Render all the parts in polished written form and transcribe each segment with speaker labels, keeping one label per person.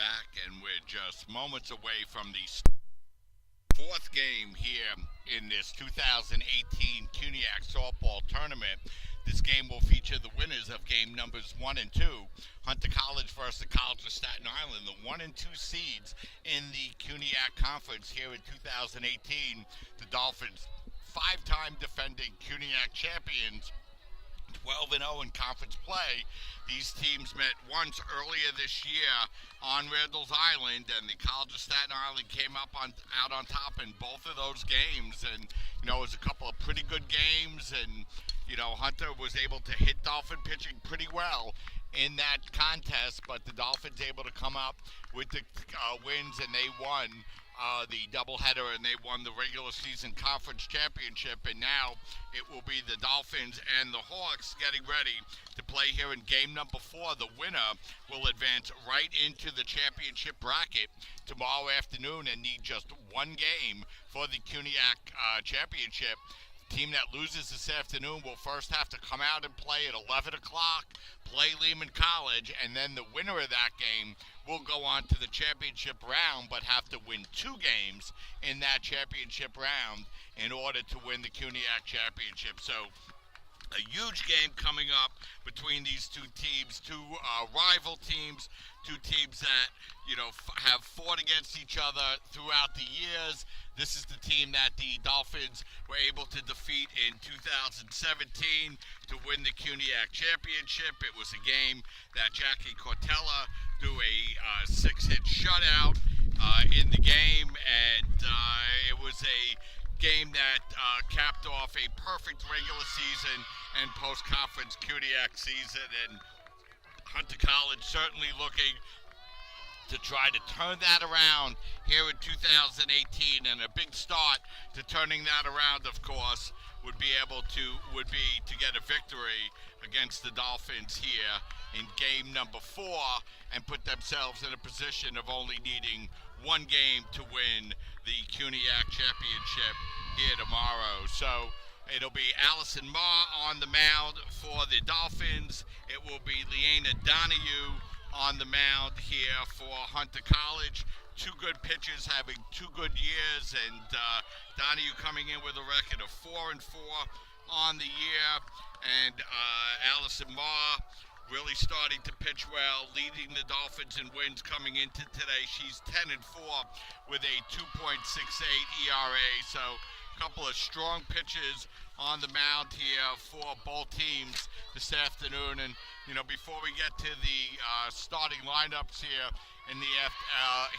Speaker 1: back, and we're just moments away from the fourth game here in this 2018 CUNYAC softball tournament. This game will feature the winners of game numbers 1 and 2. Hunter College versus the College of Staten Island, the 1 and 2 seeds in the CUNYAC conference here in 2018. The Dolphins, five-time defending CUNYAC champions, 12-0 in conference play. These teams met once earlier this year on Randall's Island, and the College of Staten Island came out on top in both of those games. And it was a couple of pretty good games, and Hunter was able to hit Dolphin pitching pretty well in that contest, but the Dolphins able to come up with the wins, and they won the doubleheader, and they won the regular season conference championship. And now it will be the Dolphins and the Hawks getting ready to play here in game number 4. The winner will advance right into the championship bracket tomorrow afternoon and need just one game for the CUNYAC championship. The team that loses this afternoon will first have to come out and play at 11 o'clock, play Lehman College, and then the winner of that game will go on to the championship round, but have to win 2 games in that championship round in order to win the CUNYAC championship. So a huge game coming up between these two teams, two rival teams, two teams that have fought against each other throughout the years. This is the team that the Dolphins were able to defeat in 2017 to win the CUNYAC championship. It was a game that Jackie Cortella threw a 6-hit shutout in the game, and it was a game that capped off a perfect regular season and post-conference CUNYAC season. And Hunter College certainly looking to try to turn that around here in 2018, and a big start to turning that around, of course, would be to get a victory against the Dolphins here in game number 4 and put themselves in a position of only needing one game to win the CUNYAC championship here tomorrow. So it'll be Allison Ma on the mound for the Dolphins. It will be Leanna Donahue on the mound here for Hunter College. 2 good pitchers having 2 good years, and Donahue coming in with a record of 4-4 on the year, and Allison Ma really starting to pitch well, leading the Dolphins in wins coming into today. She's 10-4 with a 2.68 ERA, so a couple of strong pitches on the mound here for both teams this afternoon. And before we get to the starting lineups here in the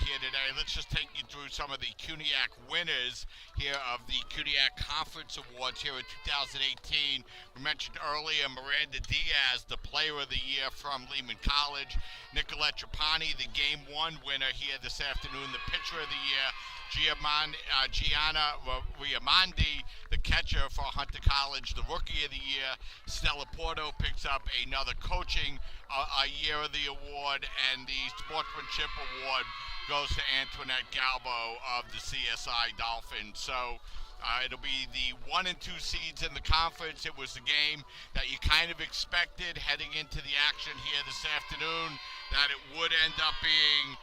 Speaker 1: here today, let's just take you through some of the CUNYAC winners here of the CUNYAC Conference Awards here in 2018. We mentioned earlier Miranda Diaz, the Player of the Year from Lehman College. Nicolette Trapani, the Game 1 winner here this afternoon, the Pitcher of the Year. Gianna Riamandi, the catcher for Hunter College, the Rookie of the Year. Stella Porto picks up another Coaching a Year of the Award, and the Sportsmanship Award goes to Antoinette Galvo of the CSI Dolphins. So it'll be the 1 and 2 seeds in the conference. It was a game that you kind of expected heading into the action here this afternoon, that it would end up being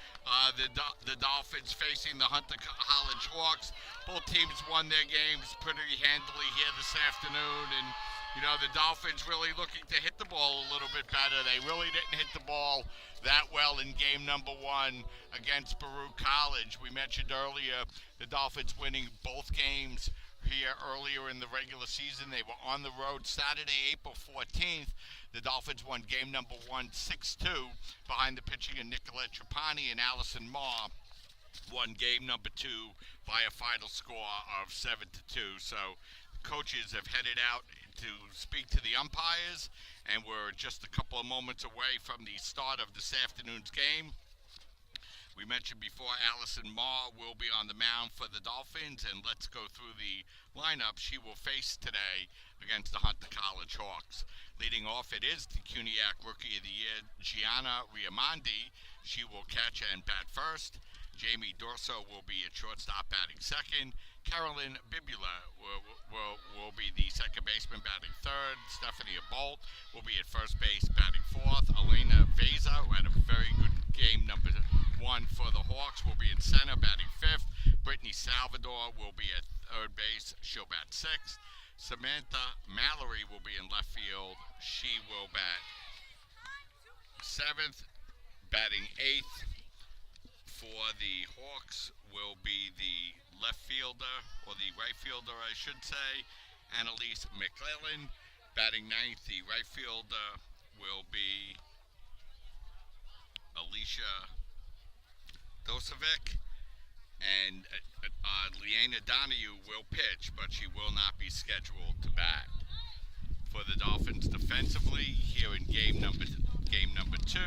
Speaker 1: the Dolphins facing the Hunter College Hawks. Both teams won their games pretty handily here this afternoon, and the Dolphins really looking to hit the ball a little bit better. They really didn't hit the ball that well in game number 1 against Baruch College. We mentioned earlier the Dolphins winning both games here earlier in the regular season. They were on the road Saturday, April 14th. The Dolphins won game number 1 6-2 behind the pitching of Nicolette Trapani, and Allison Ma won game number 2 by a final score of 7-2. So the coaches have headed out to speak to the umpires, and we're just a couple of moments away from the start of this afternoon's game. We mentioned before Allison Ma will be on the mound for the Dolphins, and let's go through the lineup she will face today against the Hunter College Hawks. Leading off, it is the CUNYAC Rookie of the Year, Gianna Riamandi. She will catch and bat first. Jamie Dorso will be at shortstop batting second. Carolyn Bibula will be the second baseman batting third. Stephanie Bolt will be at first base batting fourth. Elena Veza, who had a very good game one for the Hawks will be in center, batting fifth. Brittany Salvador will be at third base. She'll bat sixth. Samantha Mallory will be in left field. She will bat seventh. Batting eighth for the Hawks will be the left fielder, or the right fielder, I should say, Annalise McClellan. Batting ninth, the right fielder will be Alicia Dosovic. And Leanna Donahue will pitch, but she will not be scheduled to bat. For the Dolphins defensively, here in game number 2,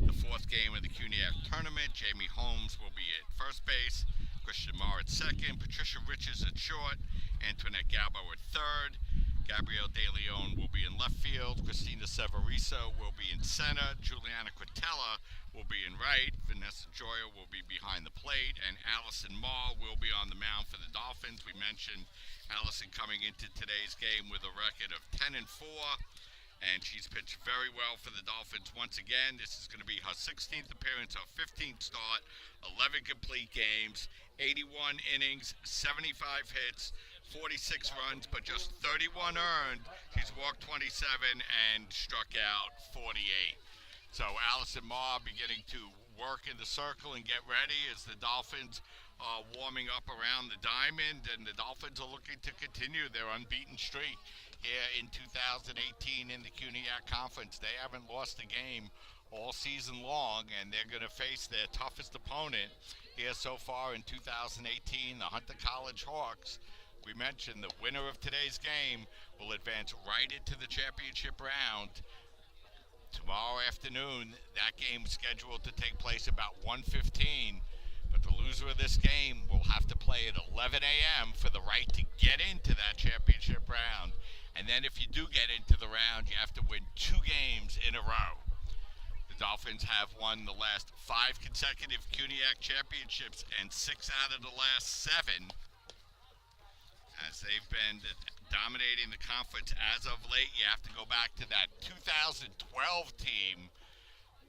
Speaker 1: the fourth game of the CUNYAC tournament, Jamie Holmes will be at first base, Christian Marr at second, Patricia Riches at short, Antoinette Galvo at third, Gabrielle De Leon will be in left field, Christina Severiso will be in center, Juliana Quintella will be in right, Vanessa Joya will be behind the plate, and Allison Marr will be on the mound for the Dolphins. We mentioned Allison coming into today's game with a record of 10-4, and she's pitched very well for the Dolphins once again. This is going to be her 16th appearance, her 15th start, 11 complete games, 81 innings, 75 hits, 46 runs, but just 31 earned. She's walked 27 and struck out 48. So Allison Marr beginning to work in the circle and get ready as the Dolphins are warming up around the diamond, and the Dolphins are looking to continue their unbeaten streak here in 2018 in the CUNYAC Conference. They haven't lost a game all season long, and they're going to face their toughest opponent here so far in 2018, the Hunter College Hawks. We mentioned the winner of today's game will advance right into the championship round. Tomorrow afternoon, that game is scheduled to take place about 1:15, but the loser of this game will have to play at 11 a.m. for the right to get into that championship round. And then if you do get into the round, you have to win 2 games in a row. The Dolphins have won the last 5 consecutive CUNYAC championships and 6 out of the last 7, as they've been dominating the conference as of late. You have to go back to that 2012 team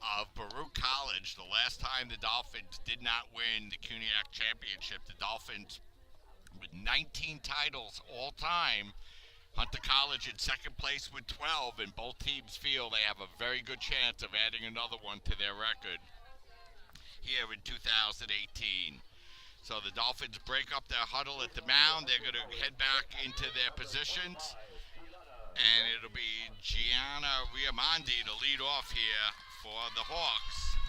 Speaker 1: of Baruch College. The last time the Dolphins did not win the CUNYAC championship, the Dolphins with 19 titles all time. Hunter College in second place with 12, and both teams feel they have a very good chance of adding another one to their record here in 2018. So the Dolphins break up their huddle at the mound. They're going to head back into their positions. And it'll be Gianna Riamandi to lead off here for the Hawks.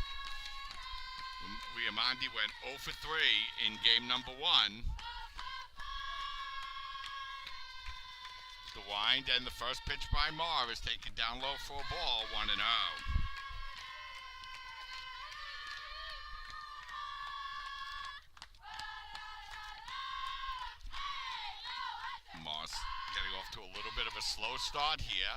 Speaker 1: Riamandi went 0 for 3 in game number 1. The wind, and the first pitch by Marr is taken down low for a ball, 1-0. Moss getting off to a little bit of a slow start here,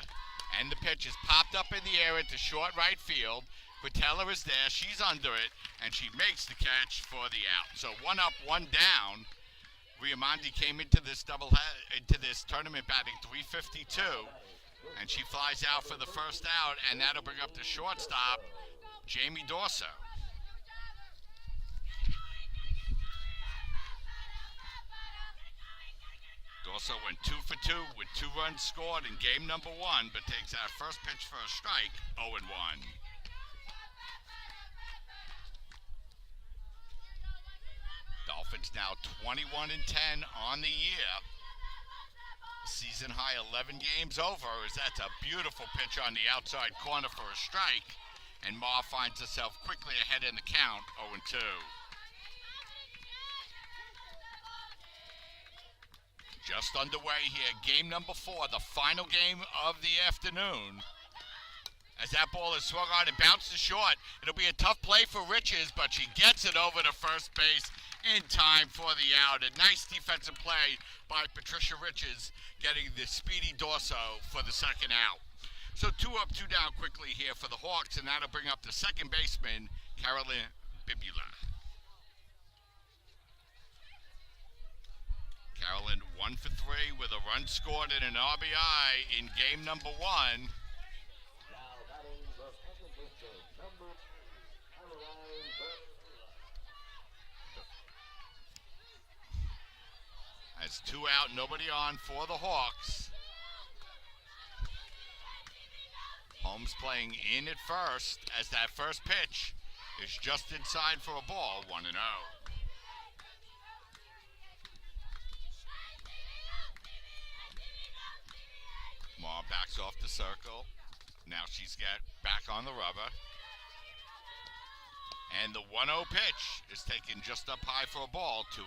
Speaker 1: and the pitch is popped up in the air into short right field. Quintella is there, she's under it, and she makes the catch for the out. So 1 up, 1 down. Riamandi came into this tournament batting .352, and she flies out for the first out, and that'll bring up the shortstop, Jamie Dorso. Dorso went 2 for 2 with 2 runs scored in game number 1, but takes that first pitch for a strike, 0-1. Dolphins now 21-10 on the year. Season high 11 games over, as that's a beautiful pitch on the outside corner for a strike, and Marr finds herself quickly ahead in the count, 0-2. Just underway here, game number 4, the final game of the afternoon. As that ball is swung on and bounces short, it'll be a tough play for Riches, but she gets it over to first base in time for the out. A nice defensive play by Patricia Riches, getting the speedy Dorso for the second out. So 2 up, 2 down quickly here for the Hawks, and that'll bring up the second baseman, Carolyn Bibula. Carolyn 1 for 3 with a run scored and an RBI in game number 1. As 2 out, nobody on for the Hawks. Holmes playing in at first as that first pitch is just inside for a ball, 1-0. Maw backs off the circle. Now she's got back on the rubber. And the 1-0 pitch is taken just up high for a ball, 2-0.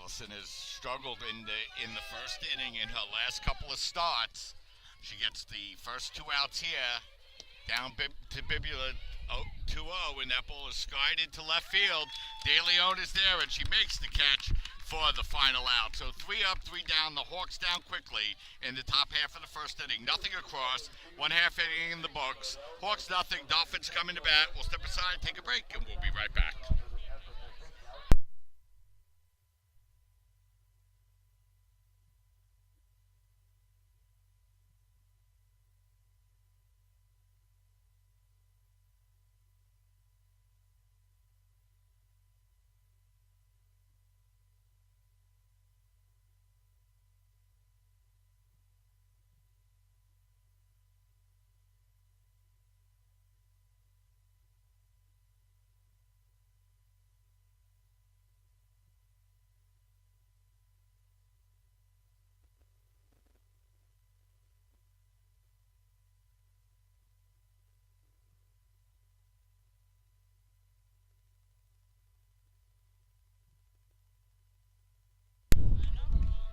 Speaker 1: Olsen has struggled in the first inning in her last couple of starts. She gets the first 2 outs here, down to Bibula, 2-0, and that ball is skied into left field. Lyonne is there, and she makes the catch for the final out. So 3 up, 3 down. The Hawks down quickly in the top half of the first inning. Nothing across. 1 half inning in the books. Hawks nothing. Dolphins coming to bat. We'll step aside, take a break, and we'll be right back.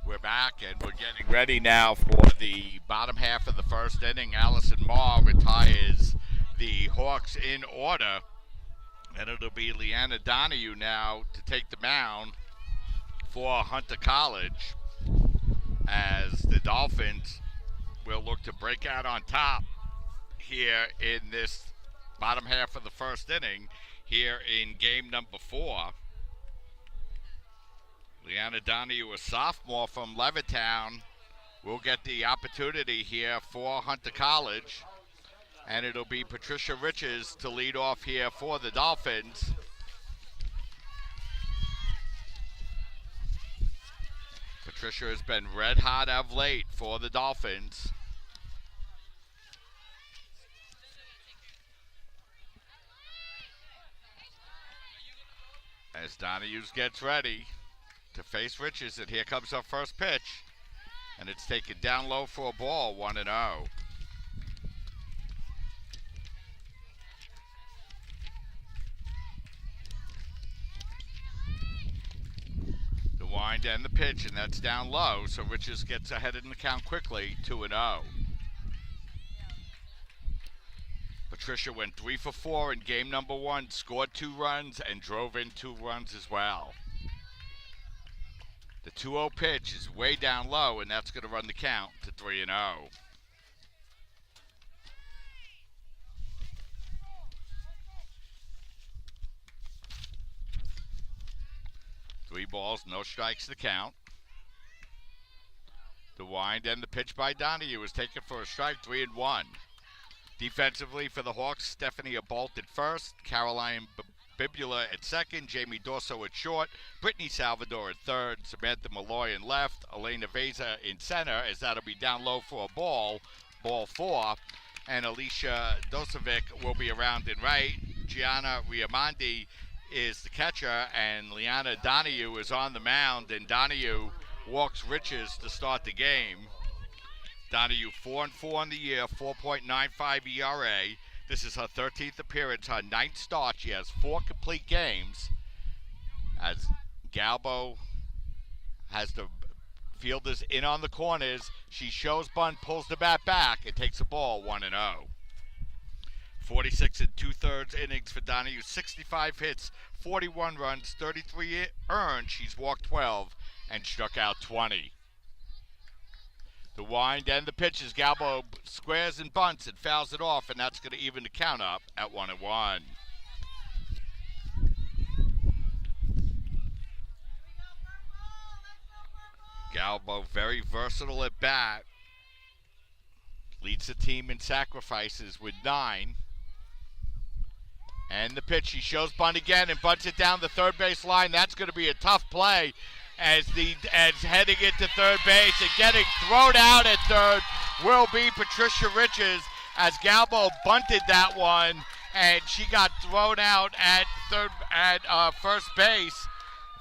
Speaker 1: We're back, and we're getting ready now for the bottom half of the first inning. Allison Maher retires the Hawks in order, and it'll be Leanna Donahue now to take the mound for Hunter College, as the Dolphins will look to break out on top here in this bottom half of the first inning here in game number 4. Leanna Donahue, a sophomore from Levittown, will get the opportunity here for Hunter College. And it'll be Patricia Riches to lead off here for the Dolphins. Patricia has been red hot of late for the Dolphins. As Donahue gets ready to face Riches, and here comes our first pitch, and it's taken down low for a ball, 1-0. The wind and the pitch, and that's down low, so Riches gets ahead in the count quickly, 2-0. Patricia went 3 for 4 in game number 1, scored 2 runs, and drove in 2 runs as well. The 2-0 pitch is way down low, and that's going to run the count to 3-0. Three balls, no strikes to count. The wind and the pitch by Donahue is taken for a strike, 3-1. Defensively for the Hawks, Stephanie Bolt at first, Caroline Bibula at second, Jamie Dorso at short, Brittany Salvador at third, Samantha Malloy in left, Elena Veza in center, as that'll be down low for a ball 4, and Alicia Dosovic will be around in right. Gianna Riamondi is the catcher, and Leanna Donahue is on the mound, and Donahue walks Riches to start the game. Donahue 4-4 on the year, 4.95 ERA. This is her 13th appearance, her 9th start. She has 4 complete games. As Galvo has the fielders in on the corners, she shows bunt, pulls the bat back, and takes the ball, 1-0. 46 2/3 innings for Donahue, 65 hits, 41 runs, 33 earned. She's walked 12 and struck out 20. The wind and the pitches. Galvo squares and bunts and fouls it off, and that's going to even the count up at 1-1. Galvo, very versatile at bat. Leads the team in sacrifices with 9. And the pitch, he shows bunt again and bunts it down the third base line. That's going to be a tough play as heading into third base and getting thrown out at third will be Patricia Riches as Galvo bunted that one and she got thrown out at first base.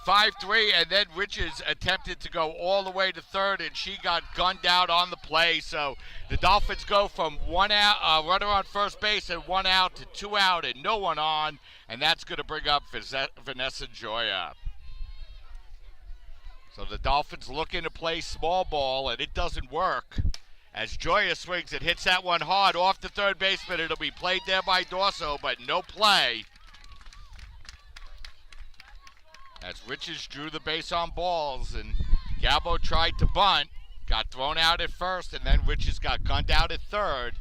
Speaker 1: 5-3, and then Riches attempted to go all the way to third, and she got gunned out on the play. So the Dolphins go from one out, runner on first base and 1 out to 2 out and no one on, and that's going to bring up Vanessa Joya. So the Dolphins looking to play small ball, and it doesn't work. As Joya swings and hits that one hard off the third baseman, it'll be played there by Dorso, but no play. As Riches drew the base on balls and Galvo tried to bunt, got thrown out at first, and then Riches got gunned out at third.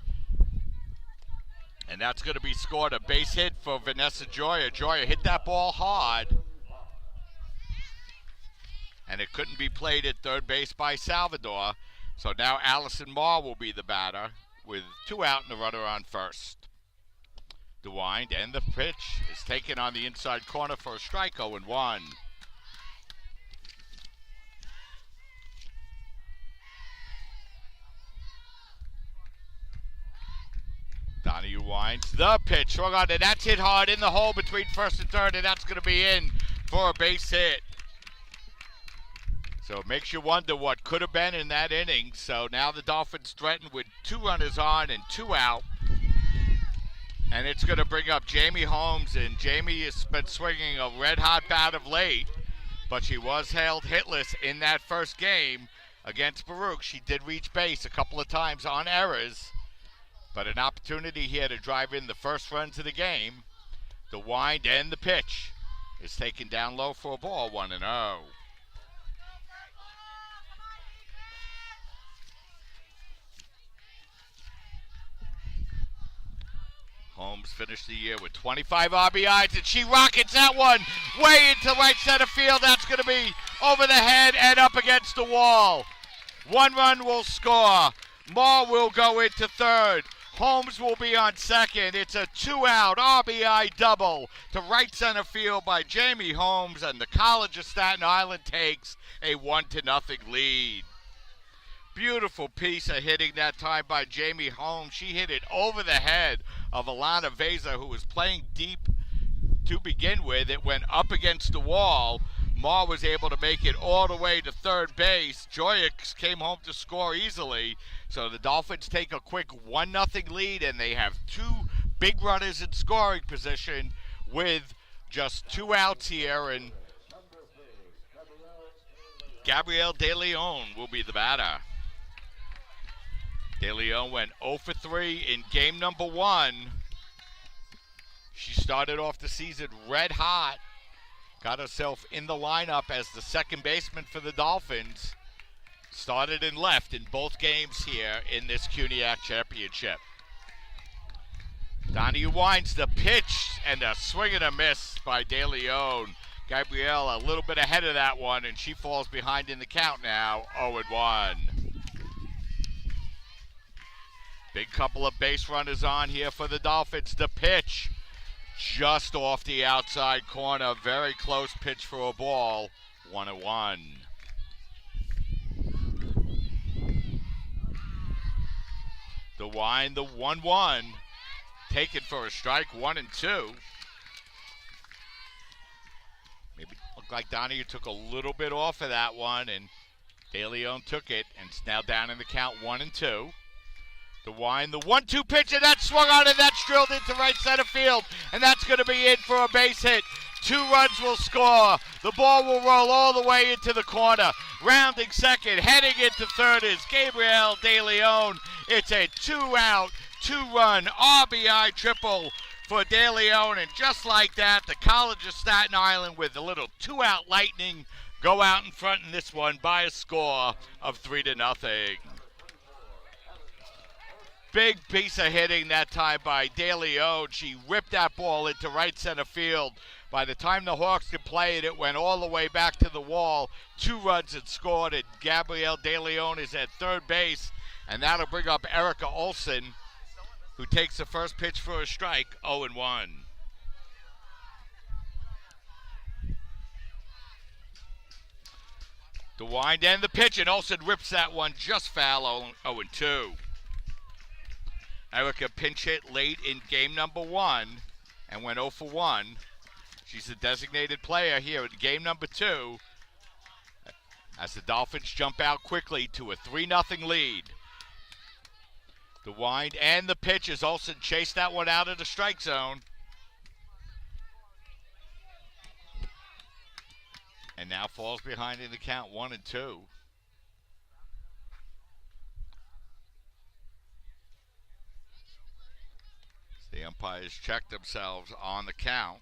Speaker 1: And that's going to be scored, a base hit for Vanessa Joya. Joya hit that ball hard. And it couldn't be played at third base by Salvador. So now Allison Marr will be the batter with 2 out and a runner on first. The wind and the pitch is taken on the inside corner for a strike, 0-1. Donahue winds the pitch, swung on, and that's hit hard in the hole between first and third, and that's going to be in for a base hit. So it makes you wonder what could have been in that inning. So now the Dolphins threaten with 2 runners on and 2 out. And it's going to bring up Jamie Holmes, and Jamie has been swinging a red-hot bat of late, but she was held hitless in that first game against Baruch. She did reach base a couple of times on errors, but an opportunity here to drive in the first runs of the game. The wind and the pitch is taken down low for a ball, 1-0. Holmes finished the year with 25 RBIs, and she rockets that one way into right center field. That's going to be over the head and up against the wall. 1 run will score. Marr will go into third. Holmes will be on second. It's a 2-out RBI double to right center field by Jamie Holmes, and the College of Staten Island takes a 1-0 lead. Beautiful piece of hitting that time by Jamie Holmes. She hit it over the head of Alana Veza, who was playing deep to begin with. It went up against the wall. Marr was able to make it all the way to third base. Joya came home to score easily. So the Dolphins take a quick 1-0 lead, and they have 2 big runners in scoring position with just 2 outs here. And Gabrielle De Leon will be the batter. De Leon went 0 for 3 in game number 1. She started off the season red hot. Got herself in the lineup as the second baseman for the Dolphins. Started and left in both games here in this CUNYAC championship. Donahue winds the pitch, and a swing and a miss by De Leon. Gabrielle a little bit ahead of that one, and she falls behind in the count now, 0-1. Big couple of base runners on here for the Dolphins. The pitch just off the outside corner. Very close pitch for a ball. 1-1. The wind, the 1-1. Taken for a strike, 1-2. Maybe looked like Donahue took a little bit off of that one, and De Leon took it, and it's now down in the count, 1-2. The wind, the 1-2 pitch, and that swung on, and that's drilled into right center field, and that's going to be in for a base hit. 2 runs will score. The ball will roll all the way into the corner. Rounding second, heading into third is Gabrielle De Leon. It's a 2-out, 2-run RBI triple for De Leon, and just like that, the College of Staten Island with a little 2-out lightning go out in front in this one by a score of 3-0. Big piece of hitting that time by De Leon. She ripped that ball into right center field. By the time the Hawks could play it, it went all the way back to the wall. 2 runs had scored, and Gabrielle De Leon is at third base, and that'll bring up Erica Olsen, who takes the first pitch for a strike, 0-1. The wind and the pitch, and Olsen rips that one just foul, 0-2. Erica pinch hit late in game number 1 and went 0 for 1. She's a designated player here in game number 2 as the Dolphins jump out quickly to a 3-0 lead. The wind and the pitch as Olsen chased that one out of the strike zone. And now falls behind in the count 1-2. The umpires check themselves on the count.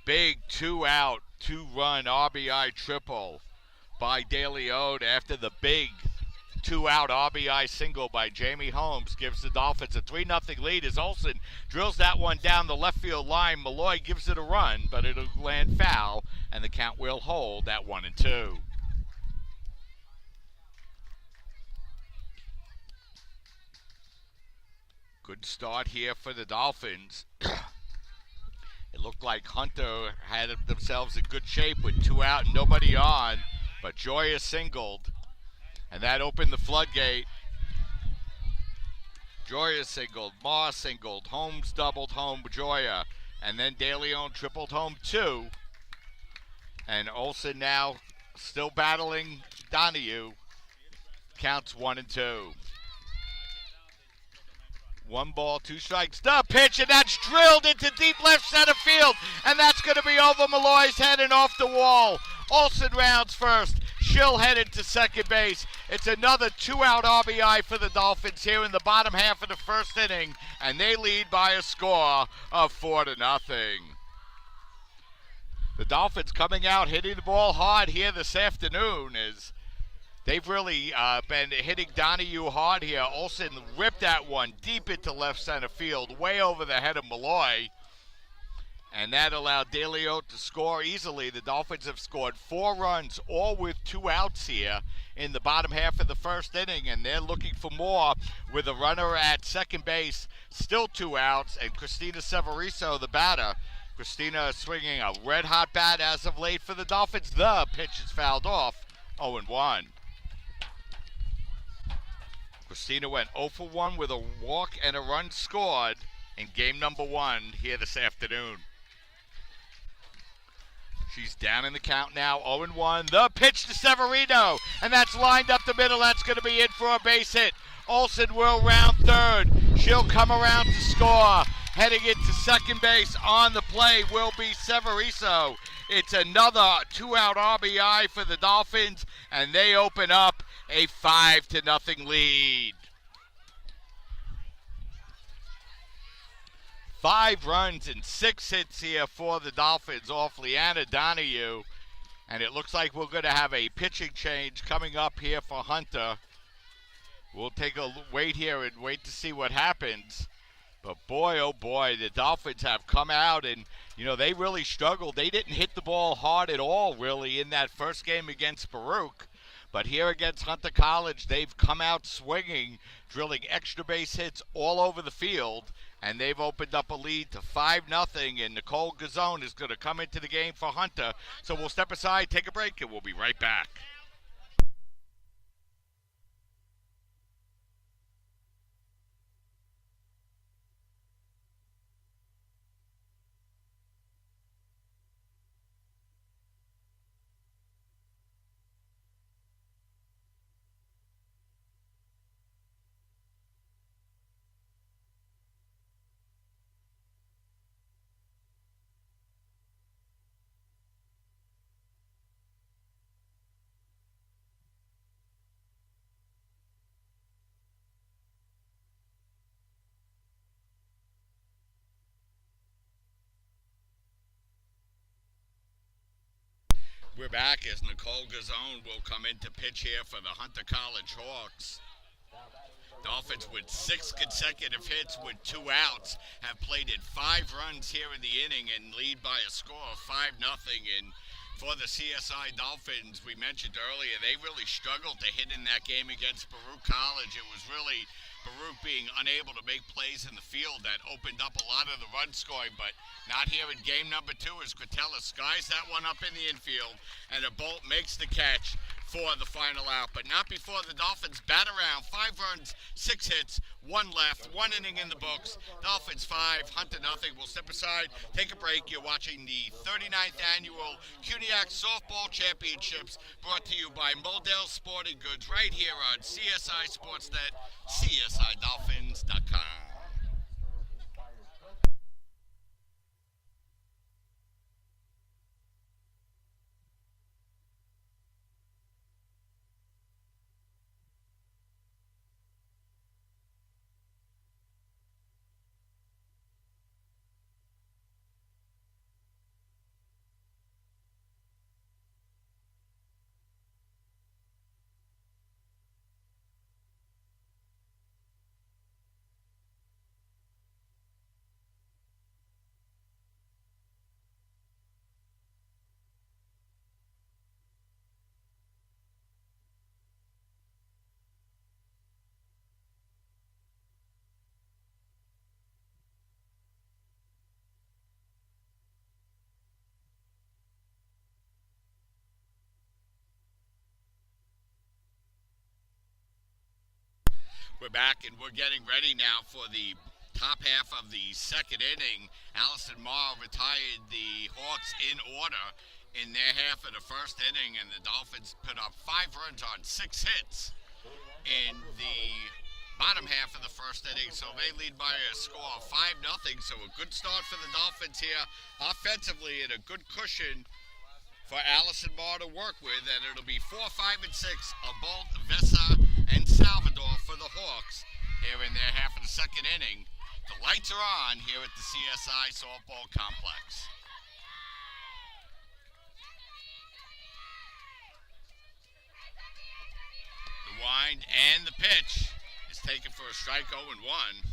Speaker 1: Big 2-out, 2-run RBI triple by DeLeon after the big 2-out RBI single by Jamie Holmes gives the Dolphins a 3-0 lead as Olsen drills that one down the left field line. Malloy gives it a run, but it'll land foul, and the count will hold at 1-2. Good start here for the Dolphins. It looked like Hunter had themselves in good shape with 2 out and nobody on, but Joya singled, and that opened the floodgate. Joya singled, Ma singled, Holmes doubled home Joya, and then DeLeon tripled home 2. And Olsen now still battling Donahue. Counts 1-2. 1 ball, 2 strikes. The pitch, and that's drilled into deep left center field, and that's going to be over Malloy's head and off the wall. Olsen rounds first. She'll head into second base. It's another 2-out RBI for the Dolphins here in the bottom half of the first inning, and they lead by a score of 4-0. The Dolphins coming out hitting the ball hard here this afternoon as they've really been hitting Donahue hard here. Olsen ripped that one deep into left center field, way over the head of Malloy. And that allowed DeLeon to score easily. The Dolphins have scored 4 runs, all with 2 outs here in the bottom half of the first inning. And they're looking for more with a runner at second base, still 2 outs. And Christina Severiso, the batter. Christina swinging a red-hot bat as of late for the Dolphins. The pitch is fouled off, 0-1. Christina went 0 for 1 with a walk and a run scored in game number 1 here this afternoon. She's down in the count now, 0-1. The pitch to Severino, and that's lined up the middle. That's going to be in for a base hit. Olsen will round third. She'll come around to score. Heading into second base on the play will be Severiso. It's another 2-out RBI for the Dolphins, and they open up a 5-0 lead. 5 runs and 6 hits here for the Dolphins off Leanna Donahue. And it looks like we're going to have a pitching change coming up here for Hunter. We'll take a wait here and wait to see what happens. But boy, oh boy, the Dolphins have come out and, you know, they really struggled. They didn't hit the ball hard at all, really, in that first game against Baruch. But here against Hunter College, they've come out swinging, drilling extra base hits all over the field. And they've opened up a lead to 5-0, and Nicol Ghazan is going to come into the game for Hunter. So we'll step aside, take a break, and we'll be right back. We're back as Nicol Ghazan will come in to pitch here for the Hunter College Hawks. Dolphins with 6 consecutive hits with 2 outs have plated 5 runs here in the inning and lead by a score of 5-0. And for the CSI Dolphins, we mentioned earlier, they really struggled to hit in that game against Baruch College. It was really Baruch being unable to make plays in the field that opened up a lot of the run scoring, but not here in game number 2 as Quintella skies that one up in the infield, and a Bolt makes the catch for the final out, but not before the Dolphins bat around. 5 runs, 6 hits, 1 left, 1 inning in the books. Dolphins 5, Hunter nothing. We'll step aside, take a break. You're watching the 39th annual CUNYAC Softball Championships, brought to you by Modell Sporting Goods, right here on CSI Sportsnet, CSIDolphins.com. We're back and we're getting ready now for the top half of the second inning. Allison Marr retired the Hawks in order in their half of the first inning, and the Dolphins put up 5 runs on 6 hits in the bottom half of the first inning, so they lead by a score of 5-0. So a good start for the Dolphins here offensively, and a good cushion for Allison Marr to work with, and it'll be 4, 5, and 6, Bolt, Vesa, and Salvador for the Hawks here in their half of the second inning. The lights are on here at the CSI Softball Complex. The wind and the pitch is taken for a strike, 0-1.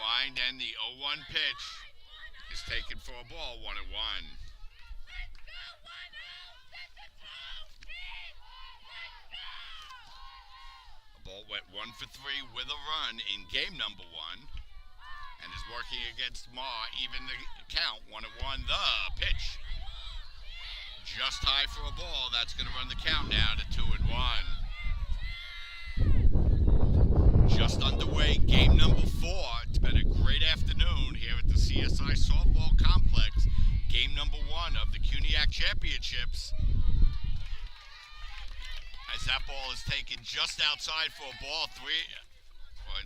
Speaker 1: Wind and the 0-1 pitch is taken for a ball, 1-1. Bolt went 1 for 3 with a run in game number 1 and is working against Marr, even the count, 1-1. The pitch just high for a ball. That's going to run the count now to 2-1. Just underway, game number 4. It's been a great afternoon here at the CSI Softball Complex. Game number 1 of the CUNYAC Championships. As that ball is taken just outside for a ball, I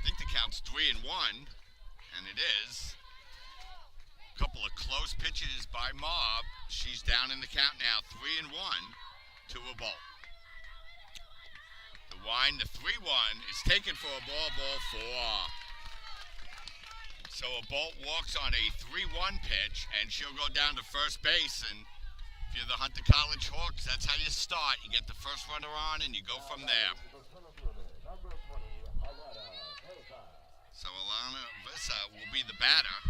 Speaker 1: think the count's 3-1, and it is. A couple of close pitches by Marr. She's down in the count now, 3-1 to a ball. The wind, the 3-1 is taken for a ball 4. So a Bolt walks on a 3-1 pitch, and she'll go down to first base. And if you're the Hunter College Hawks, that's how you start. You get the first runner on, and you go from there. So Alana Visa will be the batter.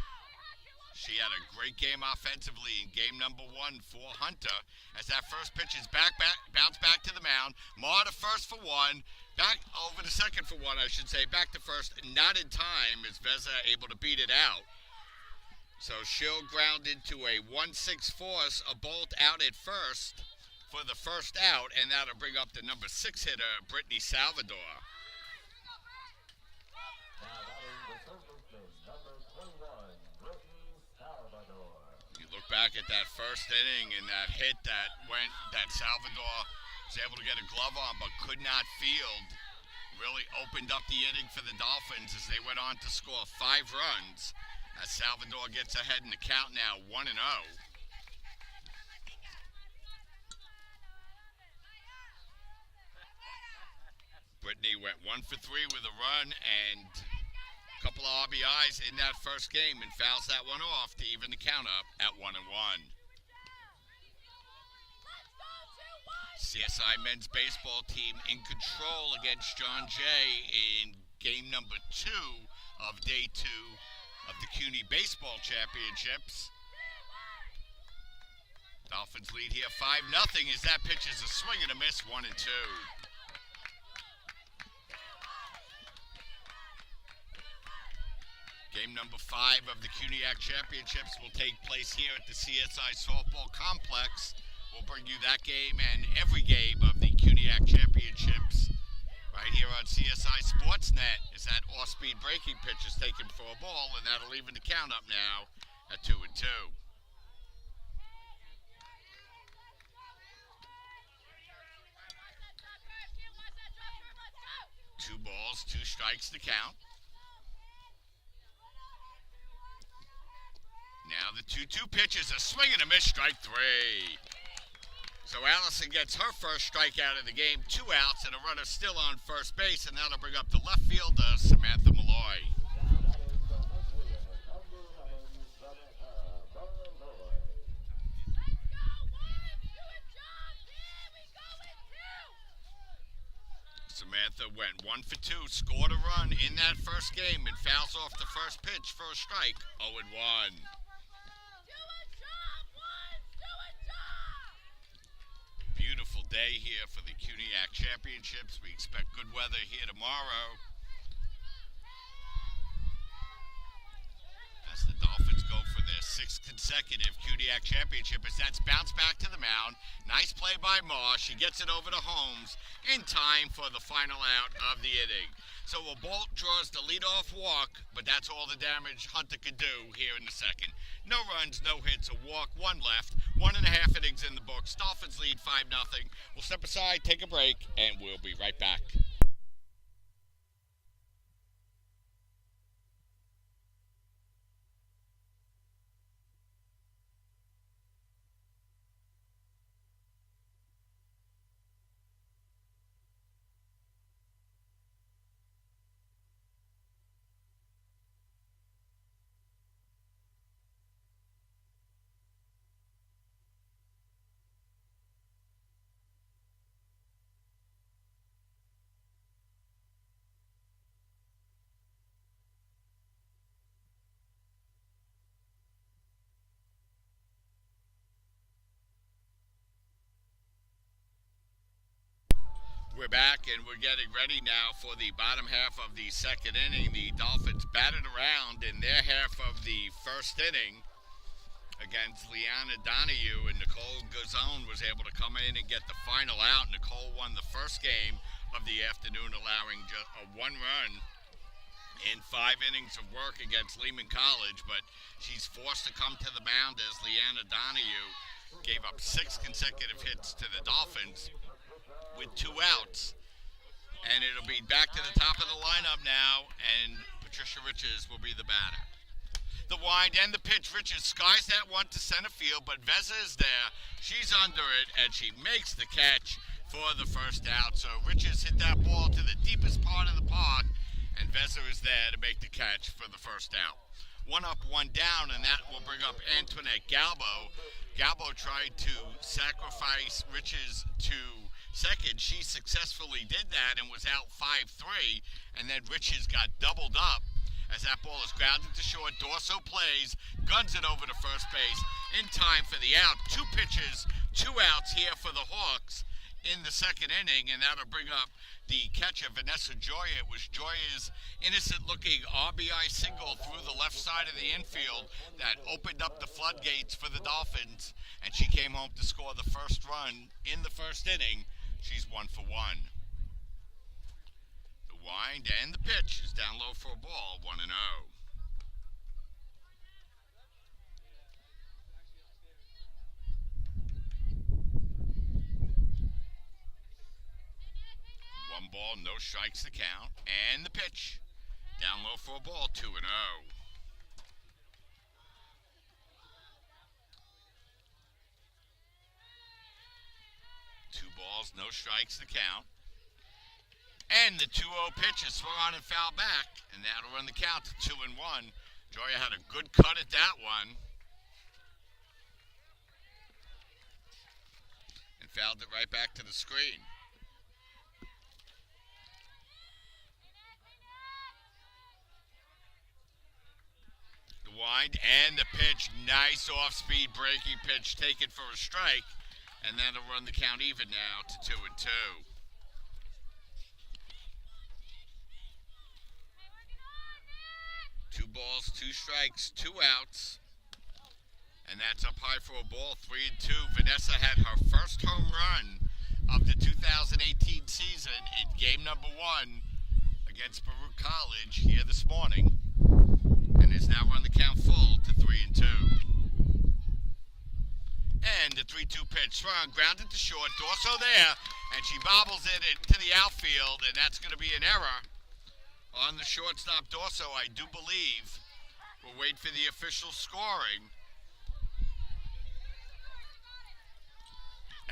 Speaker 1: She had a great game offensively in game number 1 for Hunter. As that first pitch is bounce back to the mound. Marr to first for 1. Back over to second for 1, I should say. Back to first. Not in time is Vesa able to beat it out. So she'll ground into a 1-6 force. A Bolt out at first for the first out. And that'll bring up the number 6 hitter, Brittany Salvador. Back at that first inning and that hit that Salvador was able to get a glove on but could not field, really opened up the inning for the Dolphins as they went on to score 5 runs as Salvador gets ahead in the count now, 1-0. Brittany went 1 for 3 with a run and couple of RBIs in that first game and fouls that one off to even the count up at 1-1. CSI men's baseball team in control against John Jay in game number 2 of day 2 of the Cuny Baseball Championships. Dolphins lead here 5-0 as that pitch is a swing and a miss, 1-2. Game number 5 of the CUNYAC Championships will take place here at the CSI Softball Complex. We'll bring you that game and every game of the CUNYAC Championships right here on CSI Sportsnet as that off-speed breaking pitch is taken for a ball, and that'll even the count up now at 2-2. 2 balls, 2 strikes to count. Now the 2-2 pitch is a swing and a miss, strike 3. So Allison gets her first strikeout of the game, 2 outs, and a runner still on first base, and that'll bring up the left fielder, Samantha Malloy. Samantha went 1 for 2, scored a run in that first game, and fouls off the first pitch for a strike, 0-1. Beautiful day here for the CUNYAC Championships. We expect good weather here tomorrow. As the Dolphins go for their 6th consecutive CUNYAC Championship, as that's bounced back to the mound. Nice play by Marsh. He gets it over to Holmes in time for the final out of the inning. So a Bolt draws the leadoff walk, but that's all the damage Hunter could do here in the second. No runs, no hits, a walk, 1 left, 1.5 innings in the books. Dolphins lead 5-0. We'll step aside, take a break, and we'll be right back. We're back, and we're getting ready now for the bottom half of the second inning. The Dolphins batted around in their half of the first inning against Lyonne Donahue, and Nicol Ghazan was able to come in and get the final out. Nicol won the first game of the afternoon, allowing just a 1 run in 5 innings of work against Lehman College, but she's forced to come to the mound as Lyonne Donahue gave up 6 consecutive hits to the Dolphins with 2 outs, and it'll be back to the top of the lineup now, and Patricia Riches will be the batter. The wind and the pitch. Riches skies that one to center field, but Veza is there. She's under it, and she makes the catch for the first out. So Riches hit that ball to the deepest part of the park, and Veza is there to make the catch for the first out. 1 up, 1 down, and that will bring up Antoinette Galvo. Galvo tried to sacrifice Riches to second. She successfully did that and was out 5-3, and then Riches got doubled up as that ball is grounded to short. Dorso plays, guns it over to first base in time for the out. 2 pitches, 2 outs here for the Hawks in the second inning, and that'll bring up the catcher, Vanessa Joya. It was Joya's innocent-looking RBI single through the left side of the infield that opened up the floodgates for the Dolphins, and she came home to score the first run in the first inning. She's 1 for 1. The wind and the pitch is down low for a ball, 1-0. One ball, no strikes to count, and the pitch down low for a ball, 2-0. 2 balls, no strikes to count. And the 2-0 pitch is swung on and fouled back, and that'll run the count to 2-1. Joya had a good cut at that one, and fouled it right back to the screen. wind and the pitch. Nice off-speed breaking pitch taken for a strike. And that'll run the count even now to 2-2. 2 balls, 2 strikes, 2 outs. And that's up high for a ball, 3-2. Vanessa had her first home run of the 2018 season in game number 1 against Baruch College here this morning. And has now run the count full to 3-2. And the 3-2 pitch swung, grounded to short, Dorso there, and she bobbles it into the outfield, and that's going to be an error on the shortstop Dorso, I do believe. We'll wait for the official scoring.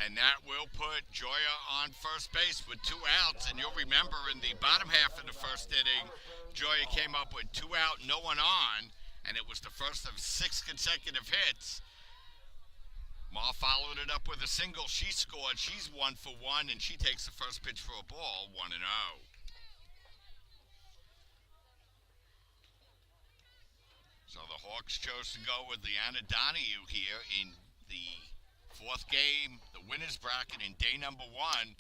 Speaker 1: And that will put Joya on first base with 2 outs. And you'll remember in the bottom half of the first inning, Joya came up with 2 out, no one on, and it was the first of 6 consecutive hits. Ma followed it up with a single. She scored. She's 1 for 1, and she takes the first pitch for a ball, 1-0. So the Hawks chose to go with Leanna Donahue here in the 4th game, the winner's bracket in day number 1,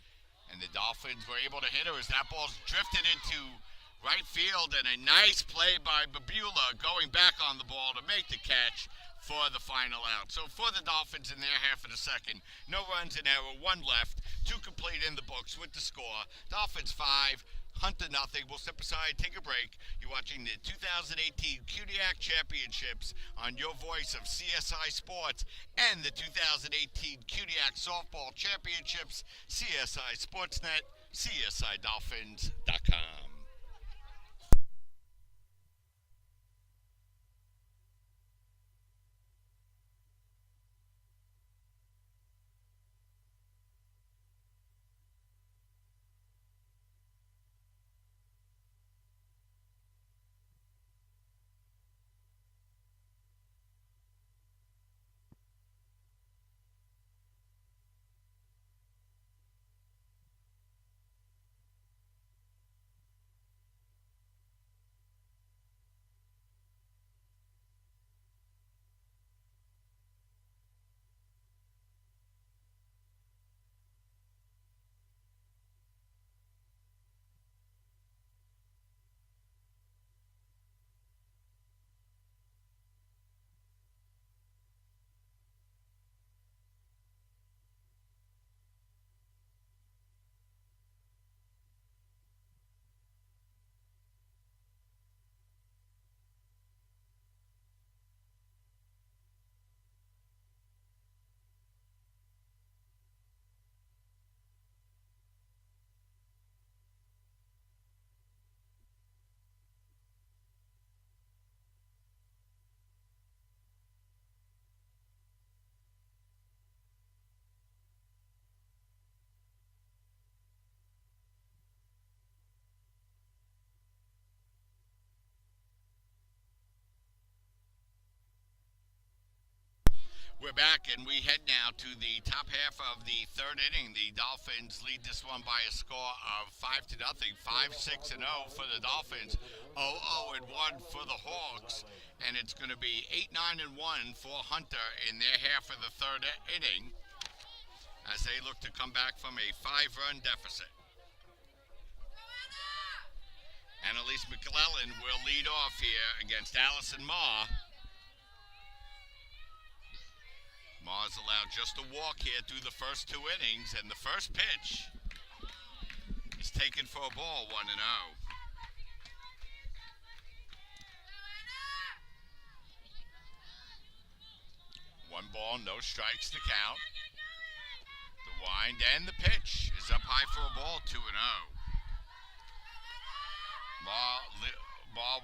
Speaker 1: and the Dolphins were able to hit her as that ball's drifted into right field, and a nice play by Babula going back on the ball to make the catch for the final out. So for the Dolphins in their half of the second, no runs, an error, 1 left, 2 complete in the books with the score. Dolphins 5, Hunter nothing. We'll step aside, take a break. You're watching the 2018 CUNYAC Championships on your voice of CSI Sports and the 2018 CUNYAC Softball Championships, CSI Sportsnet, CSIDolphins.com. We're back, and we head now to the top half of the 3rd inning. The Dolphins lead this one by a score of 5-0, 5-6-0 for the Dolphins, 0-0-1 for the Hawks, and it's going to be 8-9-1 for Hunter in their half of the 3rd inning as they look to come back from a 5-run deficit. Annalise McClellan will lead off here against Allison Ma. Ma's allowed just a walk here through the first 2 innings, and the first pitch is taken for a ball, 1-0. 1 ball, no strikes to count. The wind and the pitch is up high for a ball, 2-0. Ma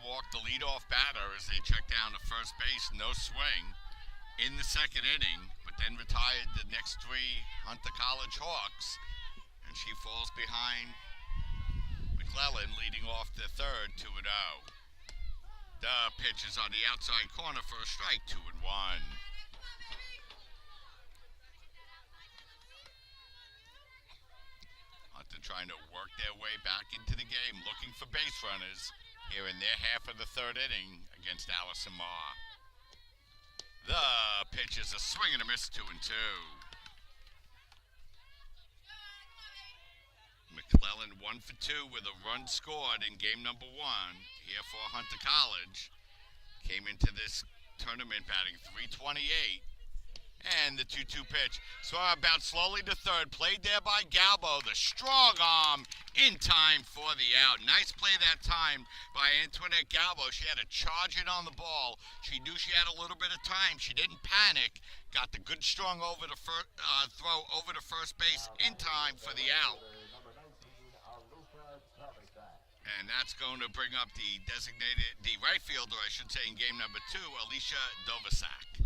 Speaker 1: walked the leadoff batter as they checked down to first base, no swing in the 2nd inning, but then retired the next 3 Hunter College Hawks, and she falls behind McClellan leading off the 3rd, 2-0. The pitch is on the outside corner for a strike, 2-1. Hunter trying to work their way back into the game, looking for base runners here in their half of the 3rd inning against Allison Ma. pitch is a swing and a miss, 2-2. McClellan 1 for 2 with a run scored in game number 1 here for Hunter College. Came into this tournament batting .328. And the 2-2 pitch. Swung about slowly to third. Played there by Galvo. The strong arm in time for the out. Nice play that time by Antoinette Galvo. She had to charge it on the ball. She knew she had a little bit of time. She didn't panic. Got the good strong over the throw over to first base in time for the out. And that's going to bring up the right fielder, I should say, in game number 2, Alicia Dovasak.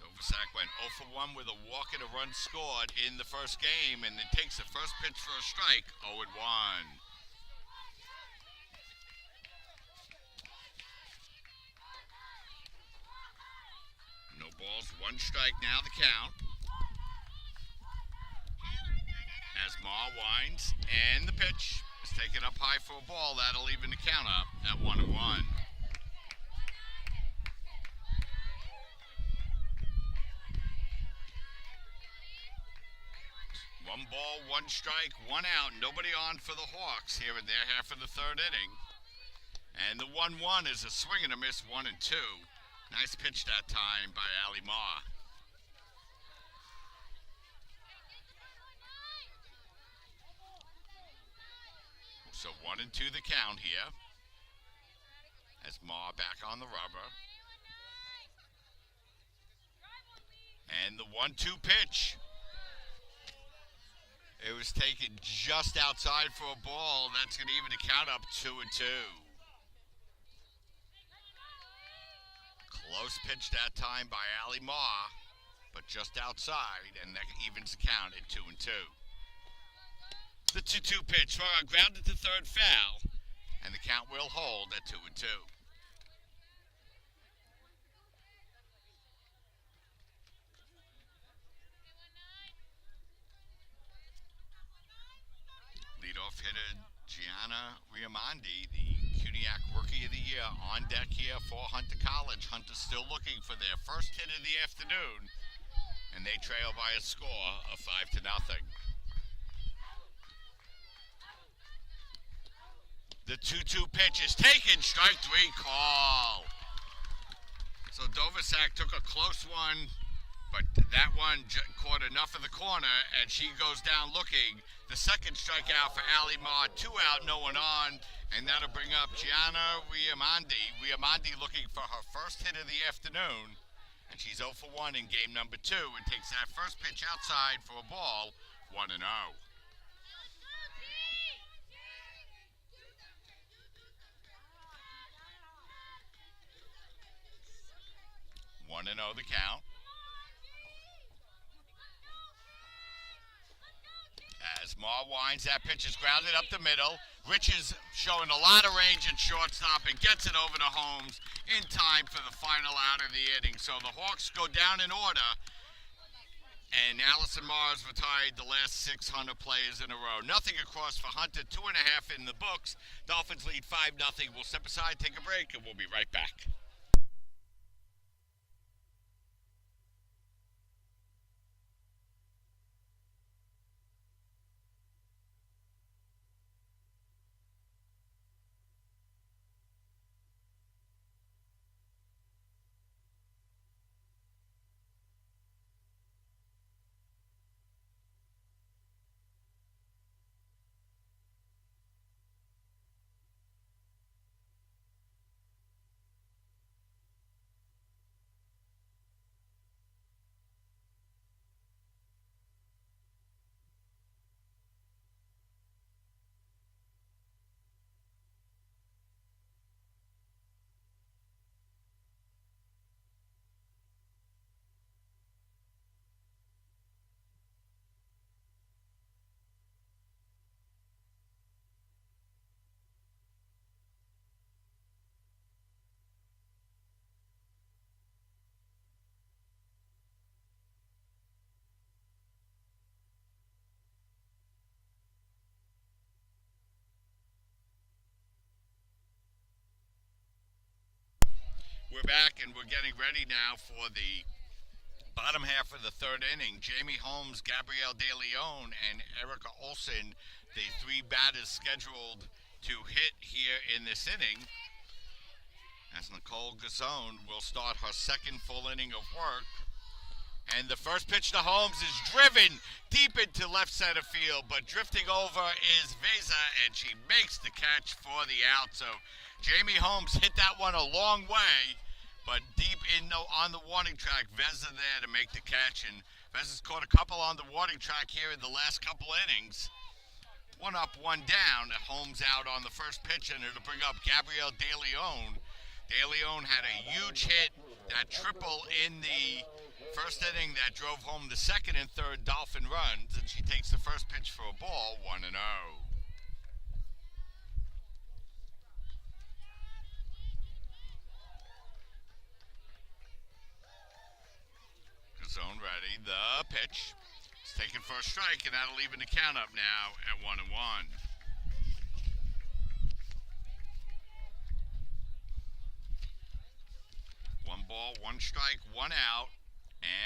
Speaker 1: Dovasak went 0 for 1 with a walk and a run scored in the first game, and it takes the first pitch for a strike, 0-1. No balls, 1 strike now the count. As Ma winds, and the pitch is taken up high for a ball. That'll even the count up at 1-1. 1 ball, 1 strike, 1 out. Nobody on for the Hawks here in their half of the third inning. And the 1-1 is a swing and a miss, 1-2. Nice pitch that time by Ali Ma. So 1-2 the count here. As Ma back on the rubber. And the 1-2 pitch. It was taken just outside for a ball. That's going to even the count up 2-2. Close pitch that time by Ali Ma, but just outside, and that evens the count at 2-2. The 2-2 pitch, grounded to third, foul, and the count will hold at 2-2. Leadoff hitter Gianna Riamandi, the CUNYAC Rookie of the Year, on deck here for Hunter College. Hunter's still looking for their first hit of the afternoon, and they trail by a score of 5-0. The 2-2 pitch is taken, strike 3 call. So Dovasak took a close one, but that one caught enough of the corner, and she goes down looking. The second strikeout for Ali Ma, 2 out, no one on, and that'll bring up Gianna Riamandi. Riamandi looking for her first hit of the afternoon, and she's 0 for 1 in game number 2, and takes that first pitch outside for a ball, 1-0. 1-0 the count. As Ma winds, that pitch is grounded up the middle. Rich is showing a lot of range at shortstop and gets it over to Holmes in time for the final out of the inning. So the Hawks go down in order, and Allison Mars retired the last 600 players in a row. Nothing across for Hunter, 2.5 in the books. Dolphins lead 5-0. We'll step aside, take a break, and we'll be right back. We're back and we're getting ready now for the bottom half of the third inning. Jamie Holmes, Gabrielle De Leon, and Erica Olsen, the three batters scheduled to hit here in this inning, as Nicol Ghazan will start her second full inning of work. And the first pitch to Holmes is driven deep into left center field, but drifting over is Veza, and she makes the catch for the out. So Jamie Holmes hit that one a long way, but deep in on the warning track, Veza there to make the catch. And Veza's caught a couple on the warning track here in the last couple innings. One up, one down. Holmes out on the first pitch, and it'll bring up Gabrielle De Leon. De Leon had a huge hit, that triple in the first inning that drove home the second and third Dolphin runs, and she takes the first pitch for a ball, 1-0. Zone ready, the pitch. It's taken for a strike, and that'll even the count up now at 1-1. One ball, one strike, one out.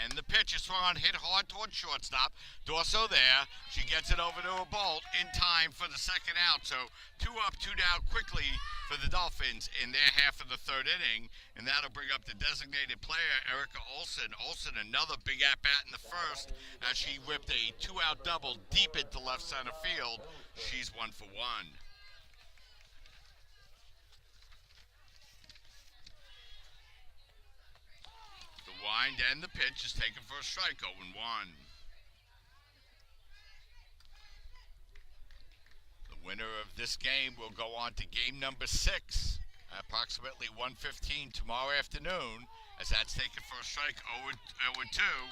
Speaker 1: And the pitch is swung on, hit hard towards shortstop. Dorso there. She gets it over to a bolt in time for the second out. So 2 up, 2 down quickly for the Dolphins in their half of the third inning. And that'll bring up the designated player, Erica Olsen. Olsen, another big at-bat in the first as she whipped a 2-out double deep into left center field. She's 1 for 1. Wind and the pitch is taken for a strike, 0-1. The winner of this game will go on to game number 6 at approximately 1:15 tomorrow afternoon, as that's taken for a strike, 0-2.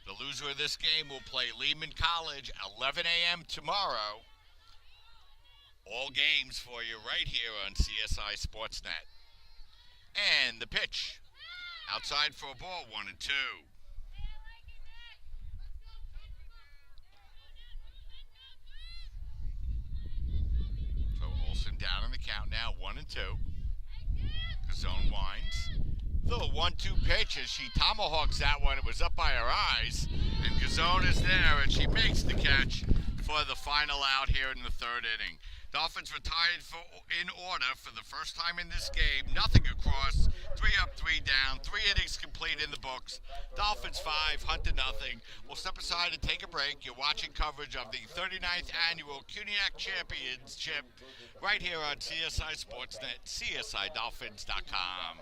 Speaker 1: The loser of this game will play Lehman College, 11 a.m. tomorrow. All games for you right here on CSI Sportsnet. And the pitch. Outside for a ball, 1-2. So Olsen down in the count now, 1-2. Ghazan winds. Little 1-2 pitch as she tomahawks that one. It was up by her eyes. And Ghazan is there, and she makes the catch for the final out here in the third inning. Dolphins retired in order for the first time in this game. Nothing across. 3 up, 3 down. 3 innings complete in the books. Dolphins 5, Hunter nothing. We'll step aside and take a break. You're watching coverage of the 39th Annual CUNYAC Championship right here on CSI Sportsnet, CSIDolphins.com.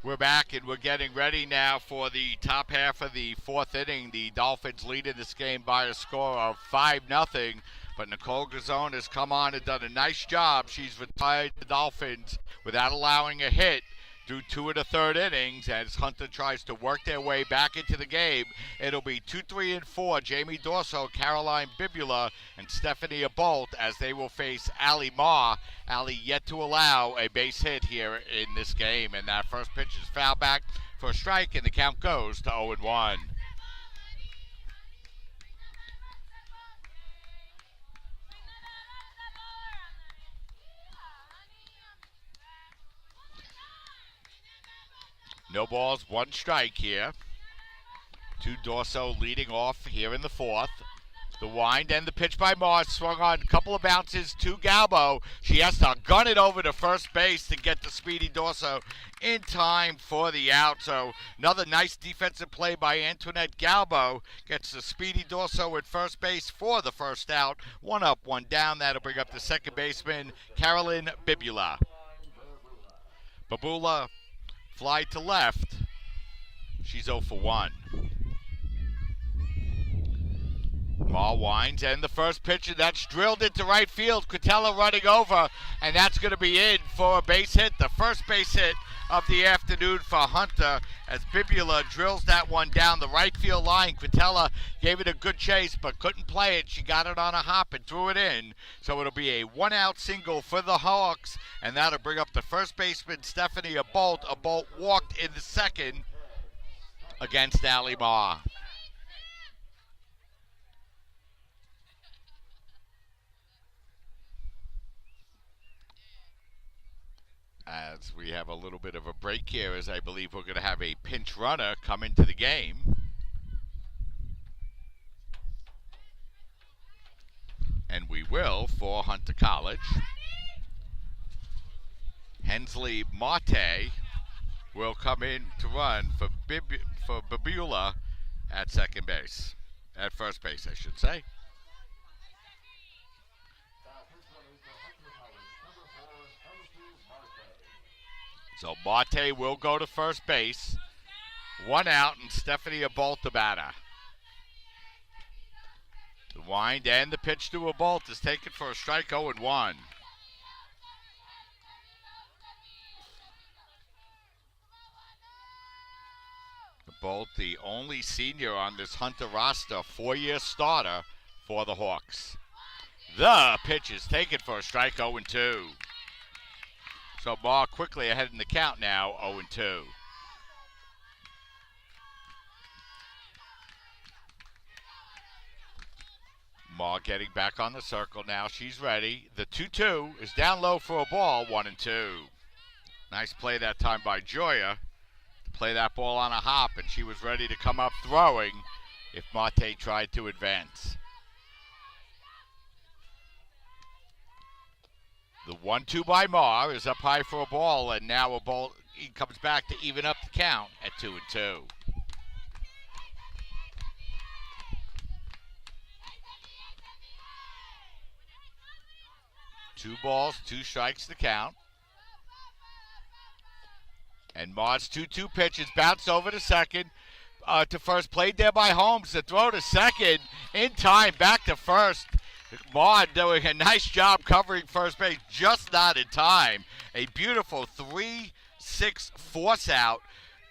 Speaker 1: We're back, and we're getting ready now for the top half of the fourth inning. The Dolphins lead in this game by a score of 5-0, but Nicol Ghazan has come on and done a nice job. She's retired the Dolphins without allowing a hit through 2 of the third innings as Hunter tries to work their way back into the game. It'll be 2, 3, and 4. Jamie Dorso, Caroline Bibula, and Stephanie Bolt as they will face Allie Ma. Allie yet to allow a base hit here in this game. And that first pitch is foul back for a strike, and the count goes to 0-1. No balls, one strike here. Two Dorso leading off here in the fourth. The wind and the pitch by Mars, swung on a couple of bounces to Galvo. She has to gun it over to first base to get the speedy Dorso in time for the out. So another nice defensive play by Antoinette Galvo. Gets the speedy Dorso at first base for the first out. One up, one down. That'll bring up the second baseman, Carolyn Bibula. Babula fly to left. She's 0 for 1. Ball winds, and the first pitch, and that's drilled into right field. Quintella running over, and that's going to be in for a base hit. The first base hit of the afternoon for Hunter as Bibula drills that one down the right field line. Quintella gave it a good chase, but couldn't play it. She got it on a hop and threw it in. So it'll be a one-out single for the Hawks, and that'll bring up the first baseman, Stephanie Abolt. Abolt walked in the second against Allie Ma. As we have a little bit of a break here, as I believe we're going to have a pinch runner come into the game. And we will for Hunter College. Hensley Marte will come in to run for Babula at second base. At first base, I should say. So Marte will go to first base. One out, and Stephanie Abolt the batter. The wind and the pitch to Abolt is taken for a strike, 0-1. Abolt, the only senior on this Hunter roster, 4-year starter for the Hawks. The pitch is taken for a strike, 0-2. So Marr quickly ahead in the count now, 0-2. Marr getting back on the circle now. She's ready. The 2-2 is down low for a ball, 1-2. Nice play that time by Joya to play that ball on a hop, and she was ready to come up throwing if Marte tried to advance. The 1-2 by Marr is up high for a ball, and now he comes back to even up the count at 2-2. Two balls, two strikes to count. And Marr's 2-2 pitch is bounced over to second. To first, played there by Holmes. The throw to second in time, back to first. Marr doing a nice job covering first base, just not in time. A beautiful 3-6 force out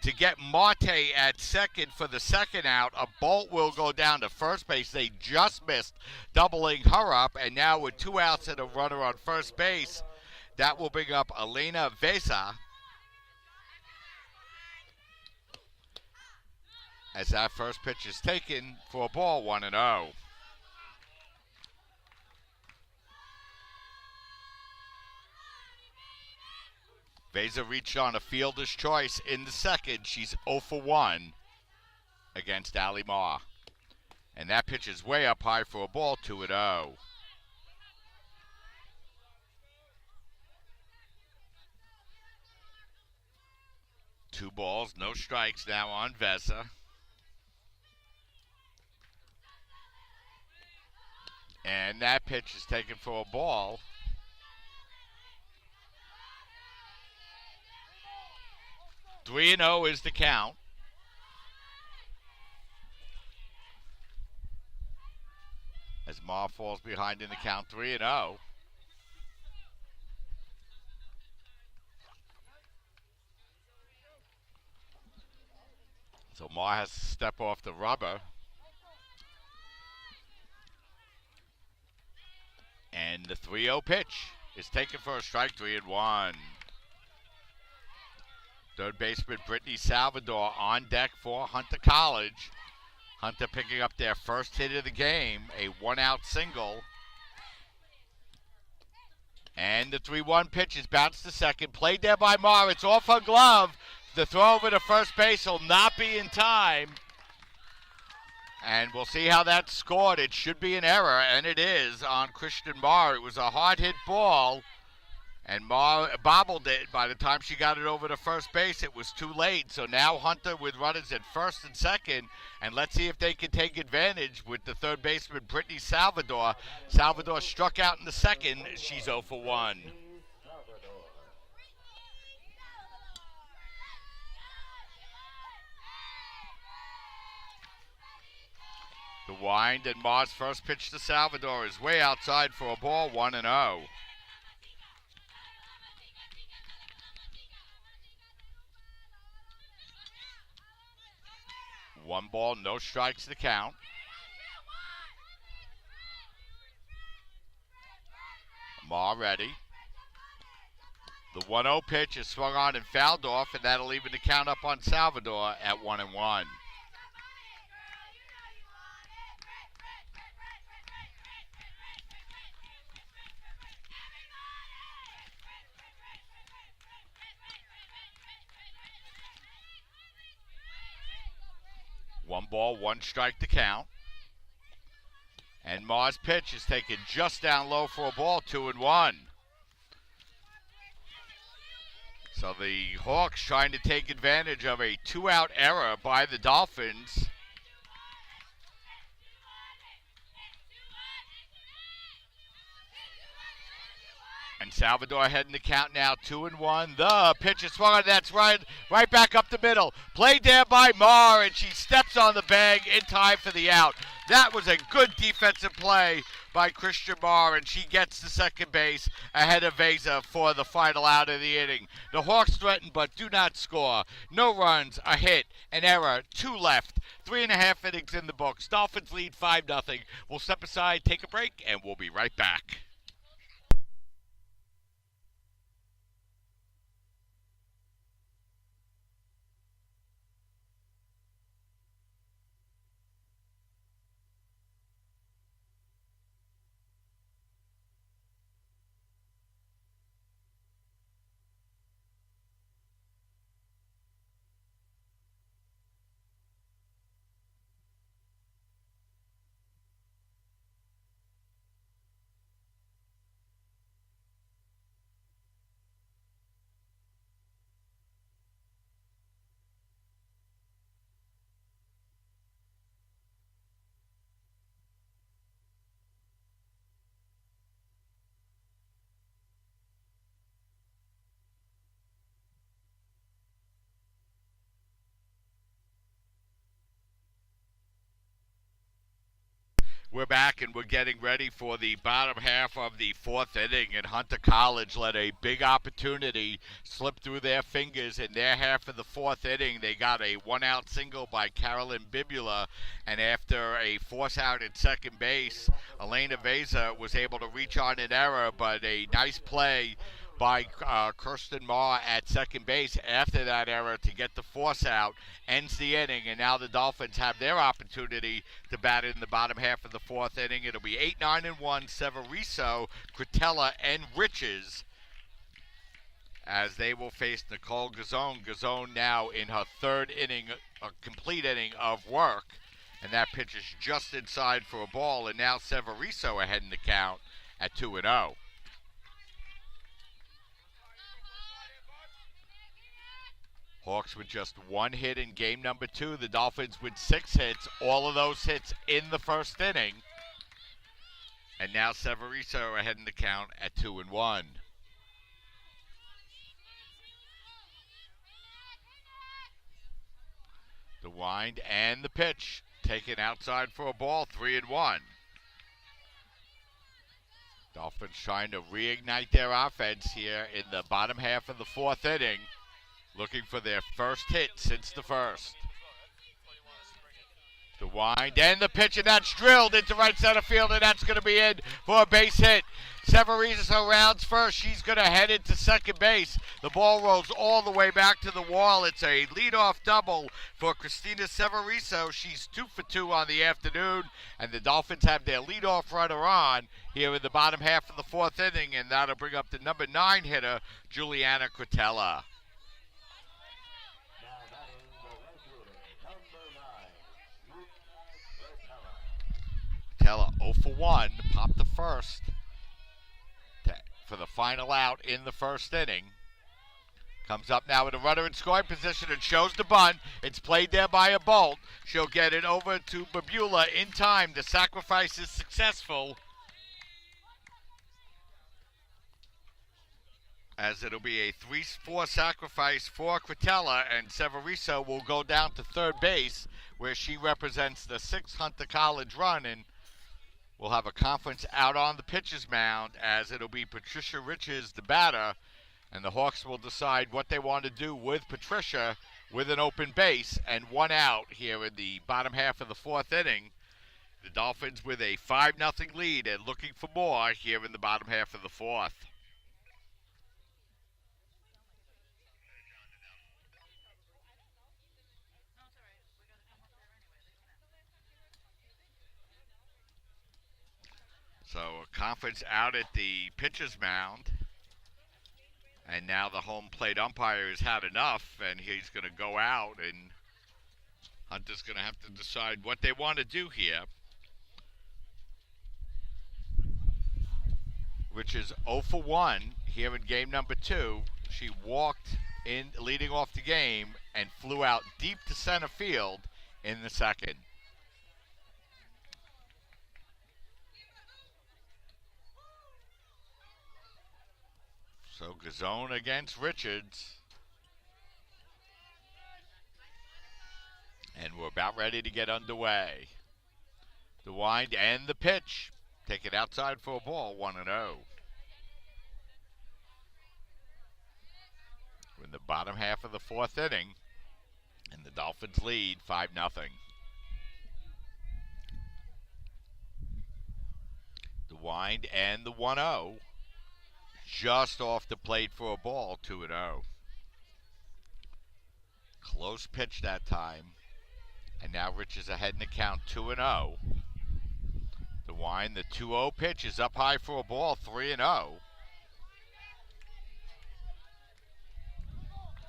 Speaker 1: to get Marte at second for the second out. A Bolt will go down to first base. They just missed doubling her up, and now with 2 outs and a runner on first base, that will bring up Elena Vesa as that first pitch is taken for a ball, 1-0. Vesa reached on a fielder's choice in the second. She's 0 for 1 against Allie Ma. And that pitch is way up high for a ball, 2-0. Two balls, no strikes now on Vesa. And that pitch is taken for a ball. Three and 0 is the count. As Ma falls behind in the count, 3-0. So Ma has to step off the rubber. And the 3-0 pitch is taken for a strike, 3-1. Third baseman Brittany Salvador on deck for Hunter College. Hunter picking up their first hit of the game, a 1-out single. And the 3-1 pitch is bounced to second. Played there by Marr. It's off her glove. The throw over to first base will not be in time. And we'll see how that's scored. It should be an error, and it is on Christian Marr. It was a hard-hit ball, and Marr bobbled it. By the time she got it over to first base, it was too late. So now Hunter with runners at first and second, and let's see if they can take advantage with the third baseman, Brittany Salvador. Salvador struck out in the second. She's 0 for 1. The wind, and Marr's first pitch to Salvador is way outside for a ball, 1-0. One ball, no strikes to count. Marr ready. The 1-0 pitch is swung on and fouled off, and that'll even the count up on Salvador at 1-1. One ball, one strike to count. And Marr's pitch is taken just down low for a ball, 2-1. So the Hawks trying to take advantage of a two-out error by the Dolphins. And Salvador heading the count now, 2-1. The pitch is swung on, that's right back up the middle. Played there by Marr, and she steps on the bag in time for the out. That was a good defensive play by Christian Marr, and she gets to second base ahead of Veza for the final out of the inning. The Hawks threaten but do not score. No runs, a hit, an error, 2 left. 3.5 innings in the books. Dolphins lead 5-0. We'll step aside, take a break, and we'll be right back. We're back, and we're getting ready for the bottom half of the fourth inning, and Hunter College let a big opportunity slip through their fingers in their half of the fourth inning. They got a one-out single by Carolyn Bibula, and after a force out at second base, Elena Veza was able to reach on an error, but a nice play by Kirsten Marr at second base after that error to get the force out ends the inning, and now the Dolphins have their opportunity to bat in the bottom half of the fourth inning. It'll be 8-9-1, Severiso, Cretella, and Riches as they will face Nicol Ghazan. Ghazan now in her third inning, a complete inning of work, and that pitch is just inside for a ball, and now Severiso ahead in the count at 2-0. Hawks with just one hit in game number 2. The Dolphins with 6 hits, all of those hits in the first inning. And now Severiso ahead in the count at 2-1. The wind and the pitch taken outside for a ball, 3-1. Dolphins trying to reignite their offense here in the bottom half of the fourth inning, looking for their first hit since the first. The wind and the pitch, and that's drilled into right center field, and that's going to be in for a base hit. Severiso rounds first. She's going to head into second base. The ball rolls all the way back to the wall. It's a leadoff double for Christina Severiso. She's 2 for 2 on the afternoon, and the Dolphins have their leadoff runner on here in the bottom half of the fourth inning, and that'll bring up the number 9 hitter, Juliana Cretella. 0 for 1, popped the first for the final out in the first inning. Comes up now with a runner in scoring position and shows the bunt. It's played there by a Bolt. She'll get it over to Babula in time. The sacrifice is successful, as it'll be a 3-4 sacrifice for Cretella, and Severiso will go down to third base, where she represents the 6th Hunter College run, and we'll have a conference out on the pitcher's mound, as it'll be Patricia Riches, the batter, and the Hawks will decide what they want to do with Patricia with an open base and 1 out here in the bottom half of the 4th inning. The Dolphins with a 5-0 lead and looking for more here in the bottom half of the 4th. So a conference out at the pitcher's mound. And now the home plate umpire has had enough, and he's going to go out, and Hunter's going to have to decide what they want to do here. Which is 0 for 1 here in game number 2. She walked in leading off the game and flew out deep to center field in the second. So Ghazan against Richards. And we're about ready to get underway. The wind and the pitch. Take it outside for a ball, 1-0. We're in the bottom half of the 4th inning, and the Dolphins lead 5-0. The wind and the 1-0. Just off the plate for a ball, 2-0. Close pitch that time. And now Rich is ahead in the count, 2-0. The wind, the 2-0 pitch is up high for a ball, 3-0.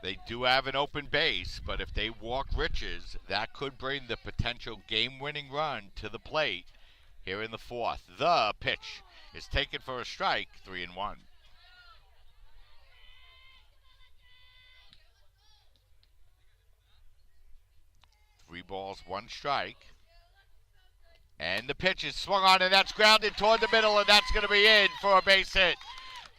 Speaker 1: They do have an open base, but if they walk Riches, that could bring the potential game-winning run to the plate here in the 4th. The pitch is taken for a strike, 3-1. 3 balls, 1 strike. And the pitch is swung on, and that's grounded toward the middle, and that's going to be in for a base hit.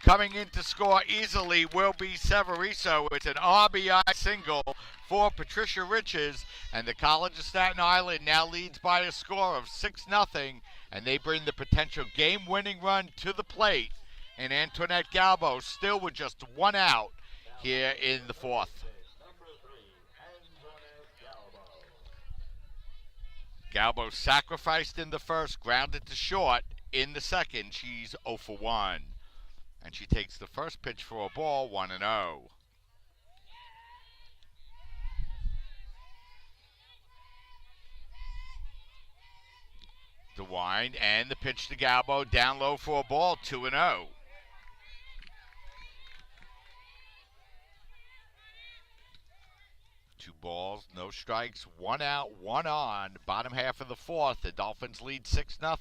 Speaker 1: Coming in to score easily will be Severiso. It's an RBI single for Patricia Riches, and the College of Staten Island now leads by a score of 6-0, and they bring the potential game-winning run to the plate. And Antoinette Galvo still with just 1 out here in the 4th. Galvo sacrificed in the first, grounded to short in the second. She's 0 for 1. And she takes the first pitch for a ball, 1-0. The wind and the pitch to Galvo, down low for a ball, 2-0. Two balls, no strikes, 1 out, 1 on. Bottom half of the 4th, the Dolphins lead 6-0.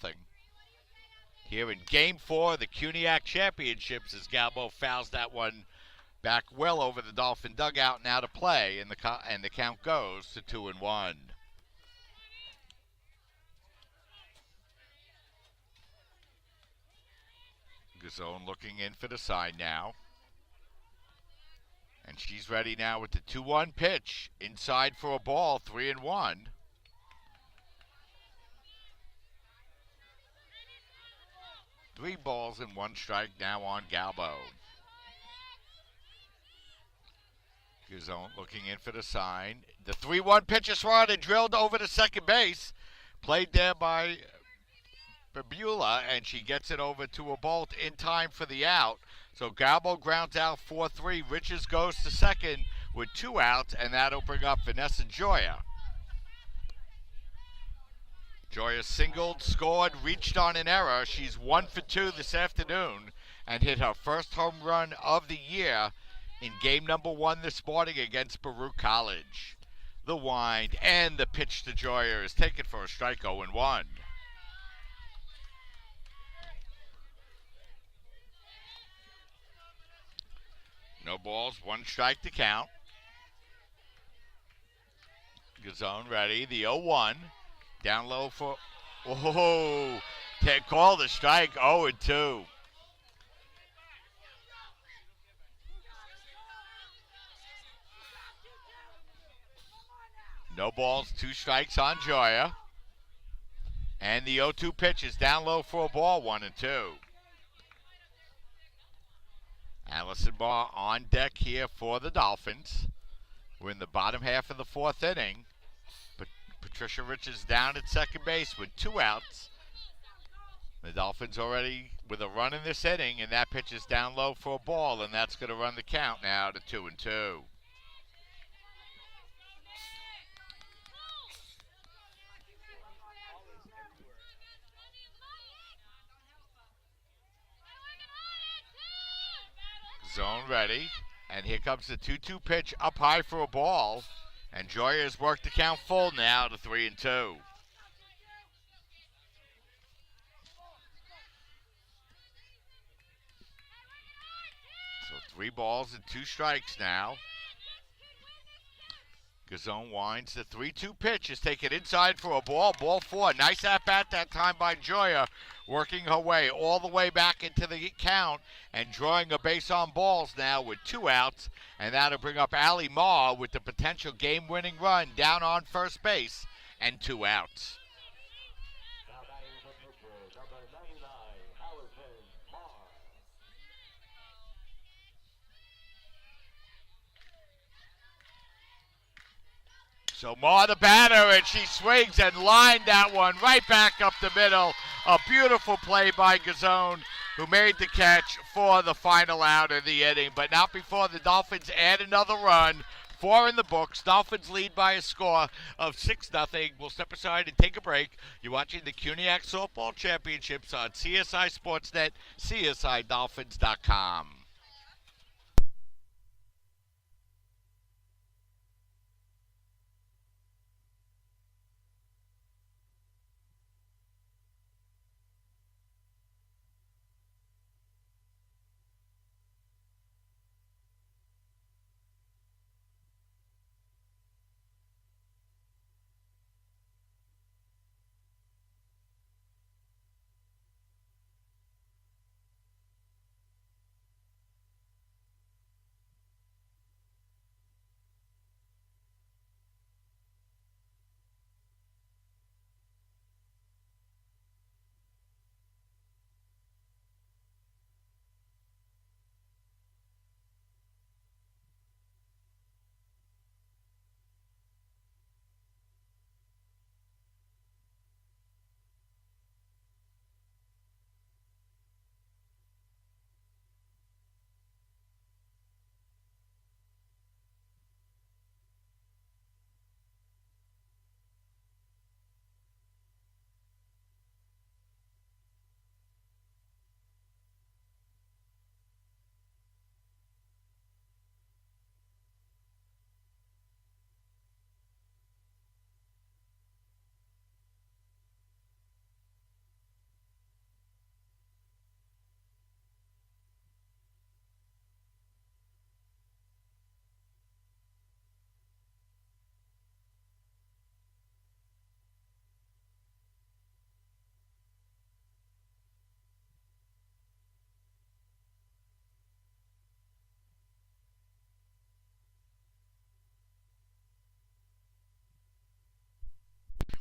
Speaker 1: Here in Game 4 of the CUNYAC Championships, as Galvo fouls that one back well over the Dolphin dugout, now to play, and the count goes to 2-1. Ghazan looking in for the side now. And she's ready now with the 2-1 pitch. Inside for a ball, 3-1. Three balls and 1 strike now on Galvo. Ghazan looking in for the sign. The 3-1 pitch is swung and drilled over to second base. Played there by Babula, and she gets it over to a Bolt in time for the out. So Galvo grounds out 4-3. Riches goes to second with 2 outs, and that'll bring up Vanessa Joya. Joya singled, scored, reached on an error. She's 1 for 2 this afternoon and hit her first home run of the year in game number 1 this morning against Baruch College. The wind and the pitch to Joya is taken for a strike, 0-1. No balls, one strike to count. Ghazan ready. The 0-1. Down low for. Oh, can't call the strike. 0-2. No balls, two strikes on Joya. And the 0-2 pitch is down low for a ball, 1-2. Allison Barr on deck here for the Dolphins. We're in the bottom half of the fourth inning. But Patricia Rich is down at second base with 2 outs. The Dolphins already with a run in this inning, and that pitch is down low for a ball, and that's going to run the count now to 2-2. Zone ready, and here comes the 2-2 pitch up high for a ball, and Joya has worked the count full now to 3-2. So 3 balls and 2 strikes now. Ghazan winds. The 3-2 pitch is taken inside for a ball. Ball 4. Nice at bat that time by Joya, working her way all the way back into the count and drawing a base on balls now with 2 outs. And that'll bring up Allie Maher with the potential game-winning run down on first base and 2 outs. So Maher the batter, and she swings and lined that one right back up the middle. A beautiful play by Ghazan, who made the catch for the final out of the inning, but not before the Dolphins add another run. 4 in the books. Dolphins lead by a score of 6-0. We'll step aside and take a break. You're watching the CUNYAC Softball Championships on CSI Sportsnet, CSIDolphins.com.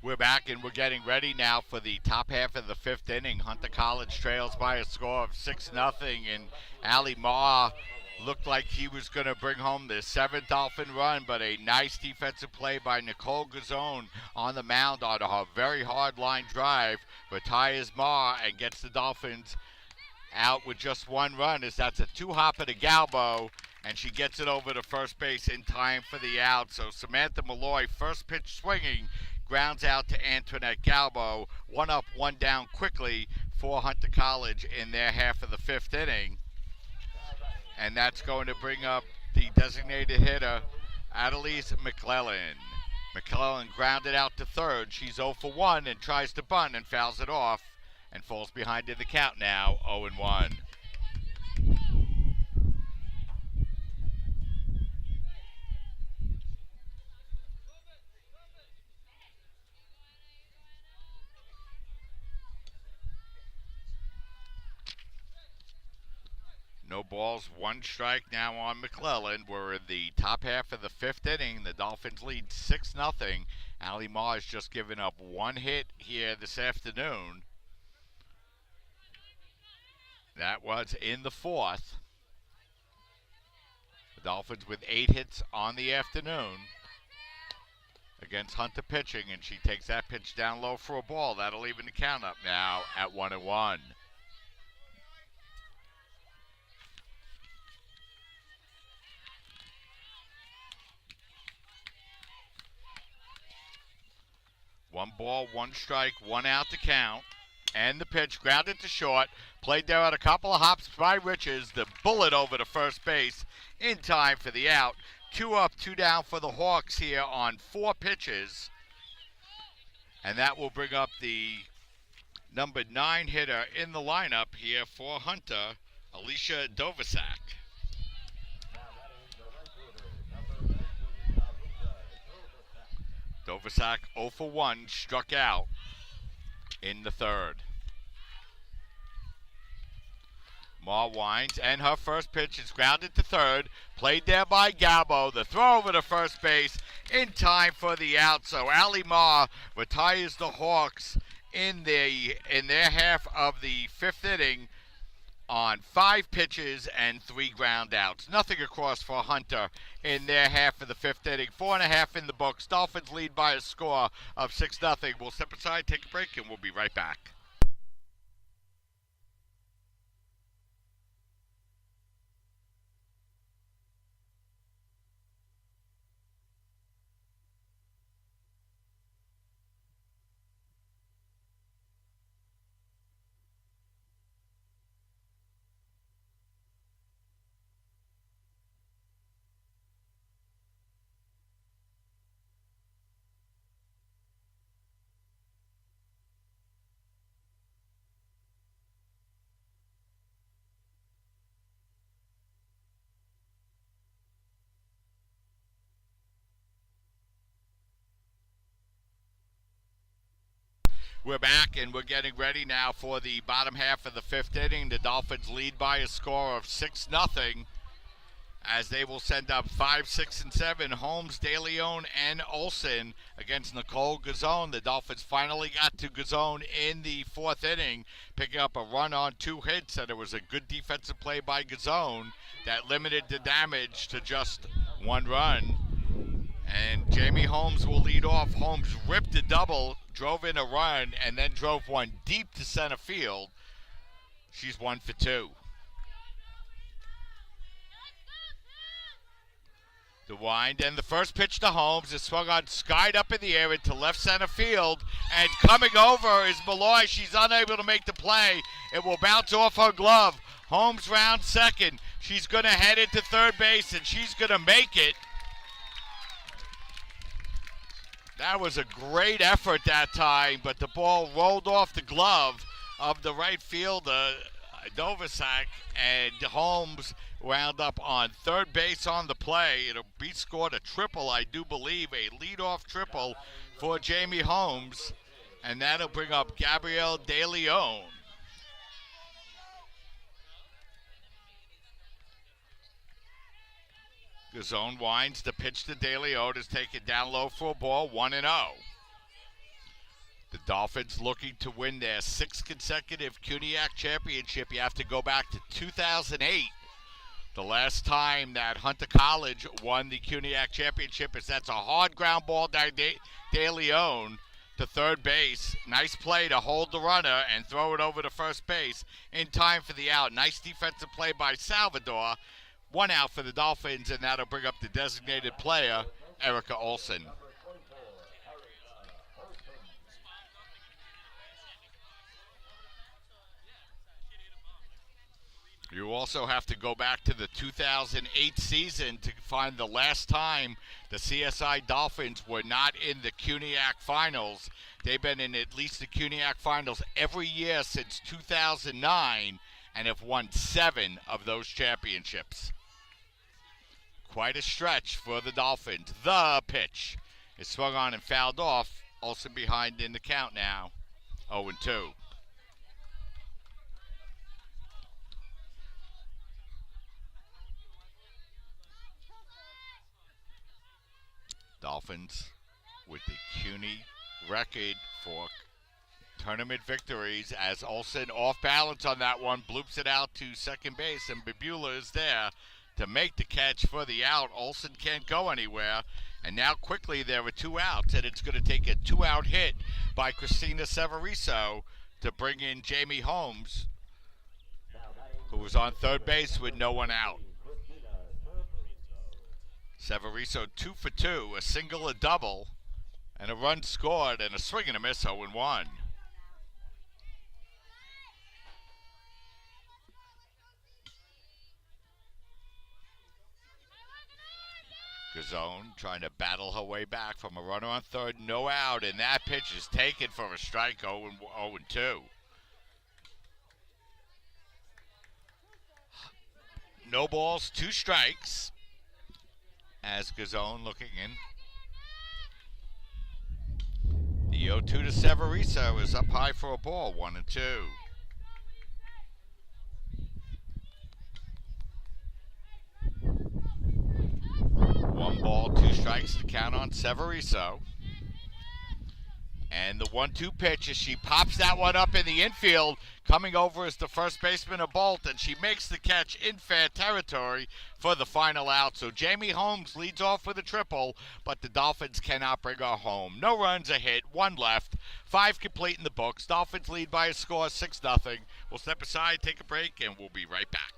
Speaker 1: We're back, and we're getting ready now for the top half of the 5th inning. Hunter College trails by a score of 6-0, and Allie Maher looked like he was going to bring home the 7th Dolphin run, but a nice defensive play by Nicol Ghazan on the mound on a very hard line drive retires Maher and gets the Dolphins out with just 1 run, as that's a 2-hopper to Galvo, and she gets it over to first base in time for the out. So Samantha Malloy, first pitch swinging, grounds out to Antoinette Galvo. 1 up, 1 down quickly for Hunter College in their half of the 5th inning. And that's going to bring up the designated hitter, Adelise McClellan. McClellan grounded out to third. She's 0 for 1 and tries to bunt and fouls it off and falls behind in the count now, 0-1. balls, 1 strike now on McClellan. We're in the top half of the 5th inning. The Dolphins lead 6-0. Ali Ma has just given up 1 hit here this afternoon. That was in the 4th. The Dolphins with 8 hits on the afternoon against Hunter pitching, and she takes that pitch down low for a ball. That'll even the count up now at 1-1. One ball, 1 strike, 1 out to count. And the pitch grounded to short. Played there on a couple of hops by Riches. The bullet over to first base in time for the out. 2 up, 2 down for the Hawks here on 4 pitches. And that will bring up the number 9 hitter in the lineup here for Hunter, Alicia Dovasak. Dovasak 0 for 1, struck out in the 3rd. Ma winds, and her first pitch is grounded to 3rd. Played there by Galvo. The throw over to first base in time for the out. So Ali Ma retires the Hawks in their half of the 5th inning on 5 pitches and 3 ground outs. Nothing across for Hunter in their half of the 5th inning. 4.5 in the books. Dolphins lead by a score of 6-0. We'll step aside, take a break, and we'll be right back. We're back, and we're getting ready now for the bottom half of the 5th inning. The Dolphins lead by a score of 6-0 as they will send up 5, 6, and 7. Holmes, Lyonne, and Olsen against Nicol, Ghazan. The Dolphins finally got to Ghazan in the 4th inning, picking up a run on 2 hits, and it was a good defensive play by Ghazan that limited the damage to just 1 run. And Jamie Holmes will lead off. Holmes ripped a double, drove in a run, and then drove one deep to center field. She's 1 for 2. The wind, and the first pitch to Holmes is swung on, skied up in the air into left center field, and coming over is Malloy. She's unable to make the play. It will bounce off her glove. Holmes round second. She's going to head into third base, and she's going to make it. That was a great effort that time, but the ball rolled off the glove of the right fielder, Dovasak, and Holmes wound up on third base on the play. It'll be scored a triple, I do believe, a leadoff triple for Jamie Holmes, and that'll bring up Gabrielle Lyonne. Ghazan winds. The pitch to Lyonne is taken down low for a ball, 1-0. The Dolphins looking to win their 6th consecutive CUNYAC championship. You have to go back to 2008. The last time that Hunter College won the CUNYAC championship. Is that's a hard ground ball by Lyonne to third base. Nice play to hold the runner and throw it over to first base in time for the out. Nice defensive play by Salvador. 1 out for the Dolphins, and that'll bring up the designated player, Erica Olsen. You also have to go back to the 2008 season to find the last time the CSI Dolphins were not in the CUNYAC finals. They've been in at least the CUNYAC finals every year since 2009 and have won 7 of those championships. Quite a stretch for the Dolphins. The pitch is swung on and fouled off. Olsen behind in the count now, 0-2. Dolphins with the Cuny record for tournament victories, as Olsen off balance on that one, bloops it out to second base, and Babula is there to make the catch for the out. Olsen can't go anywhere, and now quickly there are 2 outs, and it's going to take a 2-out hit by Christina Severiso to bring in Jamie Holmes, who was on third base with no one out. Severiso 2 for 2, a single, a double, and a run scored, and a swing and a miss, 0-1. Ghazan trying to battle her way back from a runner on third, no out, and that pitch is taken for a strike, 0-2. No balls, 2 strikes, as Ghazan looking in. The 0-2 to Severiso is up high for a ball, 1-2. 1 ball, 2 strikes to count on Severiso. And the 1-2 pitch as she pops that one up in the infield. Coming over is the first baseman, a Bolt, and she makes the catch in fair territory for the final out. So Jamie Holmes leads off with a triple, but the Dolphins cannot bring her home. No runs, a hit, 1 left, 5 complete in the books. Dolphins lead by a score, 6-0. We'll step aside, take a break, and we'll be right back.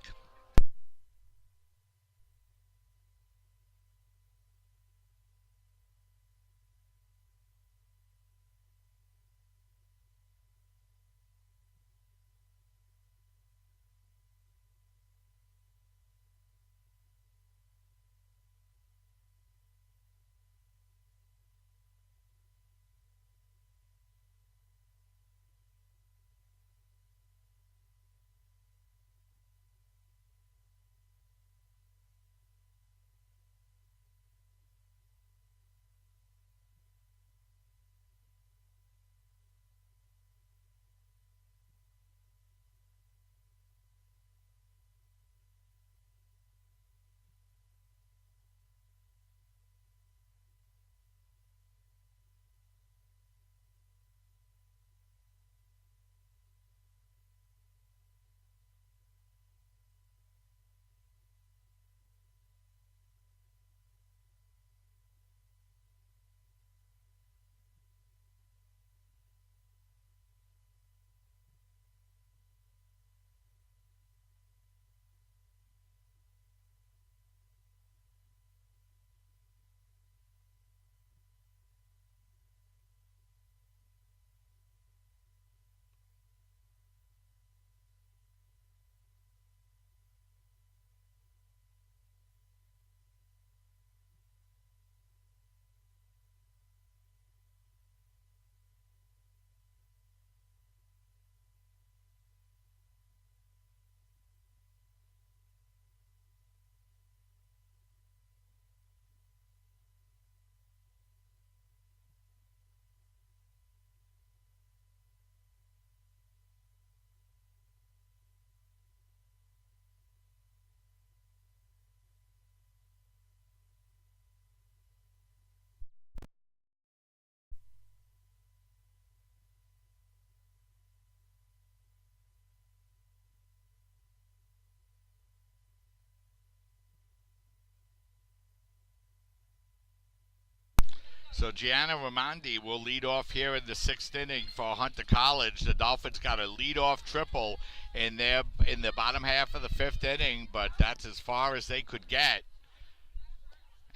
Speaker 1: So Gianna Raimondi will lead off here in the 6th inning for Hunter College. The Dolphins got a leadoff triple in the bottom half of the 5th inning, but that's as far as they could get.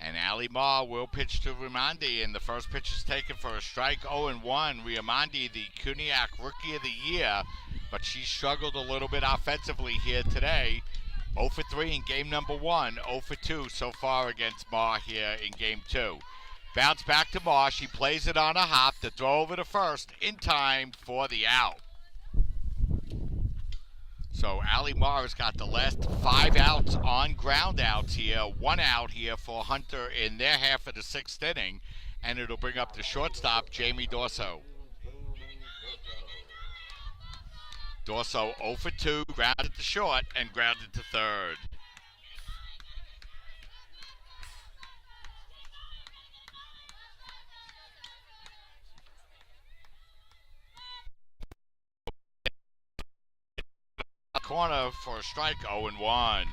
Speaker 1: And Ali Ma will pitch to Raimondi, and the first pitch is taken for a strike, 0-1. Raimondi, the CUNYAC Rookie of the Year, but she struggled a little bit offensively here today. 0 for 3 in game number 1, 0 for 2 so far against Ma here in game 2. Bounce back to Ma. She plays it on a hop to throw over to first in time for the out. So Ali Ma has got the last 5 outs on ground outs here. 1 out here for Hunter in their half of the 6th inning. And it'll bring up the shortstop, Jamie Dorso. Dorso 0 for 2, grounded to short and grounded to third. corner for a strike, 0-1.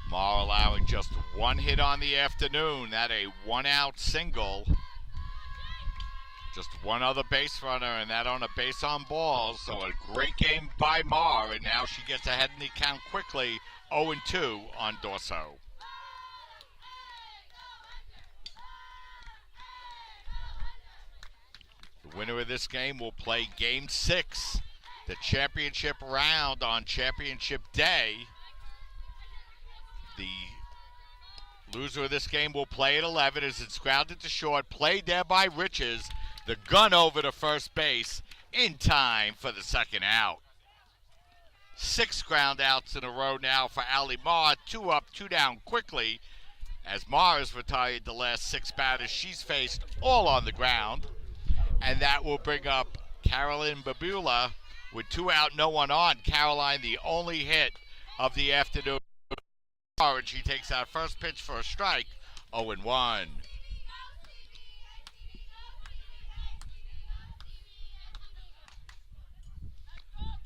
Speaker 1: Marr allowing just one hit on the afternoon. That a one-out single. Just one other base runner, and that on a base on balls. So a great game by Marr, and now she gets ahead in the count quickly, 0-2 on Dorso. The winner of this game will play Game 6, the championship round on Championship Day. The loser of this game will play at 11 as it's grounded to short, played there by Riches. The gun over to first base in time for the second out. 6 ground outs in a row now for Allie Marr. 2 up, 2 down quickly as Marr has retired the last 6 batters she's faced, all on the ground. And that will bring up Caroline Babula with 2 out, no one on. Caroline, the only hit of the afternoon. And she takes out first pitch for a strike, 0-1.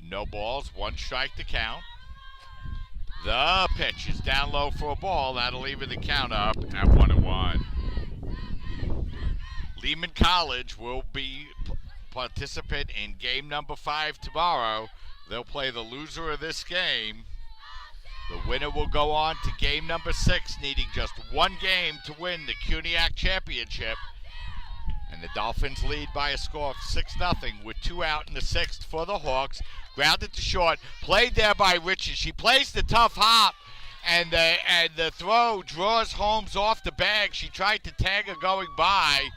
Speaker 1: No balls, 1 strike to count. The pitch is down low for a ball. That'll even the count up at 1-1. Lehman College will be participant in game number 5 tomorrow. They'll play the loser of this game. The winner will go on to game number 6, needing just 1 game to win the CUNYAC championship. And the Dolphins lead by a score of 6-0 with 2 out in the 6th for the Hawks. Grounded to short, played there by Riches. She plays the tough hop, and the throw draws Holmes off the bag. She tried to tag her going by,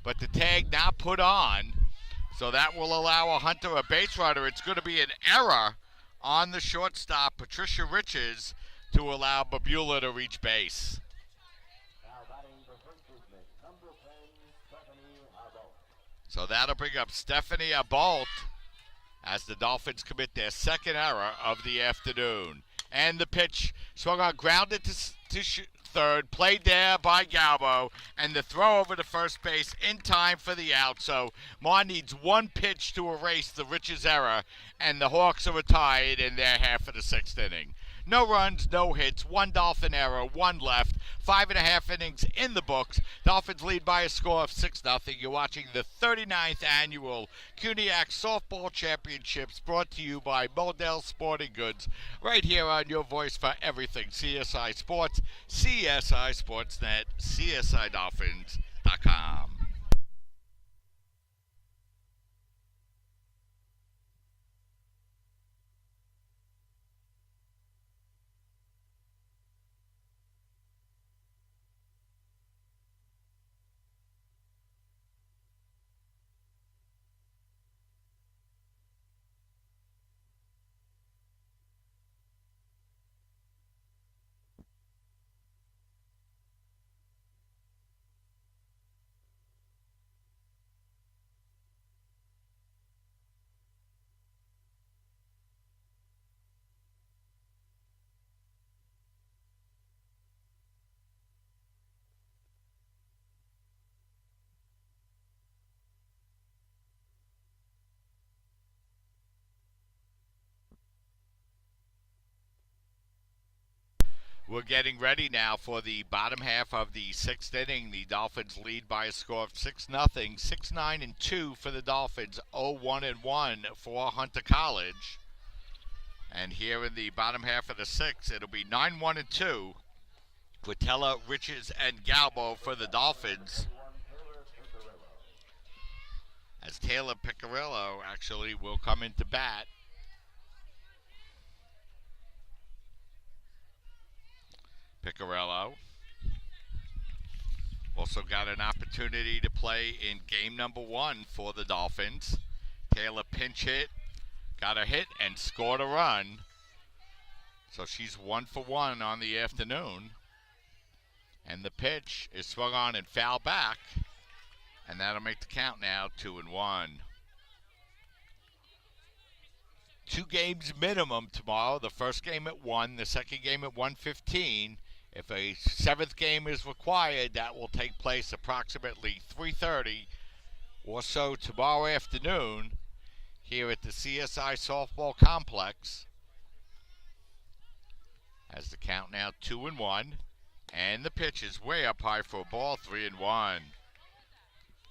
Speaker 1: but the tag not put on. So that will allow a Hunter a base runner. It's going to be an error on the shortstop, Patricia Riches, to allow Babula to reach base. So that'll bring up Stephanie Abault as the Dolphins commit their second error of the afternoon. And the pitch swung on, grounded to third, played there by Galvo, and the throw over to first base in time for the out. So Marr needs 1 pitch to erase the Riches error, and the Hawks are retired in their half of the 6th inning. No runs, no hits, 1 Dolphin error, 1 left, 5.5 innings in the books. Dolphins lead by a score of 6-0. You're watching the 39th annual CUNYAC Softball Championships, brought to you by Model Sporting Goods, right here on your voice for everything CSI Sports, CSI Sportsnet, CSIDolphins.com. We're getting ready now for the bottom half of the 6th inning. The Dolphins lead by a score of 6-0, 6-9-2 for the Dolphins, 0-1-1 for Hunter College. And here in the bottom half of the 6th, it'll be 9-1-2. Quintella, Riches, and Galvo for the Dolphins. As Taylor Piccirillo actually will come into bat. Piccirillo also got an opportunity to play in game number 1 for the Dolphins. Taylor pinch hit, got a hit, and scored a run. So she's 1 for 1 on the afternoon. And the pitch is swung on and foul back. And that'll make the count now 2-1. 2 games minimum tomorrow. The first game at 1, the second game at 1:15. If a 7th game is required, that will take place approximately 3:30 or so tomorrow afternoon here at the CSI softball complex. As the count now 2-1, and the pitch is way up high for a ball, 3-1.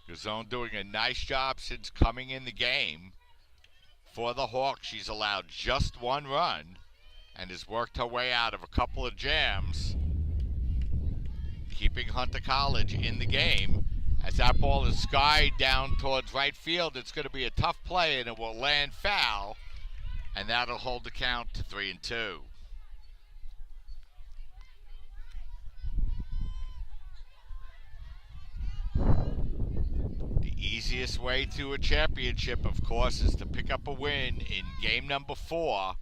Speaker 1: Ghazan doing a nice job since coming in the game. For the Hawks, she's allowed just one run and has worked her way out of a couple of jams, keeping Hunter College in the game. As that ball is skied down towards right field, it's going to be a tough play and it will land foul, and that'll hold the count to 3-2. The easiest way to a championship, of course, is to pick up a win in game number 4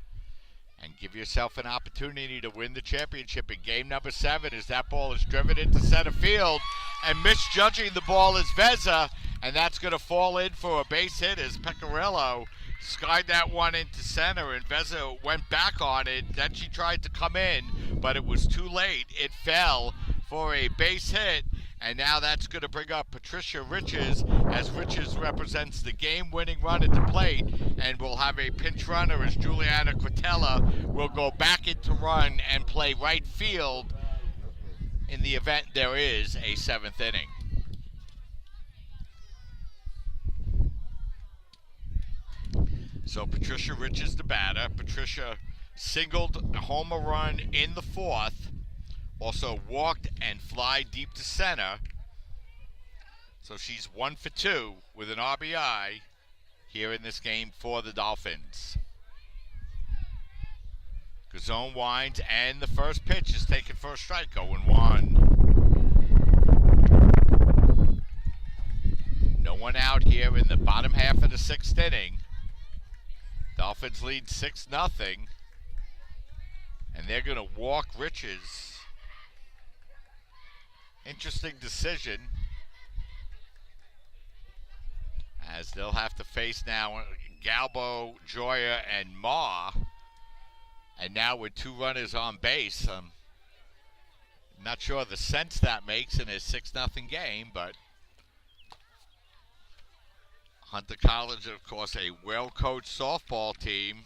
Speaker 1: and give yourself an opportunity to win the championship in game number 7, as that ball is driven into center field, and misjudging the ball is Veza, and that's going to fall in for a base hit as Pecorillo skied that one into center, and Veza went back on it. Then she tried to come in, but it was too late. It fell for a base hit, and now that's going to bring up Patricia Riches, as Riches represents the game-winning run at the plate, and we'll have a pinch runner as Juliana Quintella will go back into run and play right field in the event there is a 7th inning. So Patricia Riches the batter. Patricia singled a home run in the 4th. Also walked and fly deep to center. So she's 1 for 2 with an RBI here in this game for the Dolphins. Ghazan winds, and the first pitch is taken for a strike, 0-1. No one out here in the bottom half of the 6th inning. Dolphins lead 6-0, and they're going to walk Riches. Interesting decision, as they'll have to face now Galvo, Joya, and Ma. And now with 2 runners on base, I'm not sure the sense that makes in a 6-0 game, but Hunter College, of course, a well-coached softball team.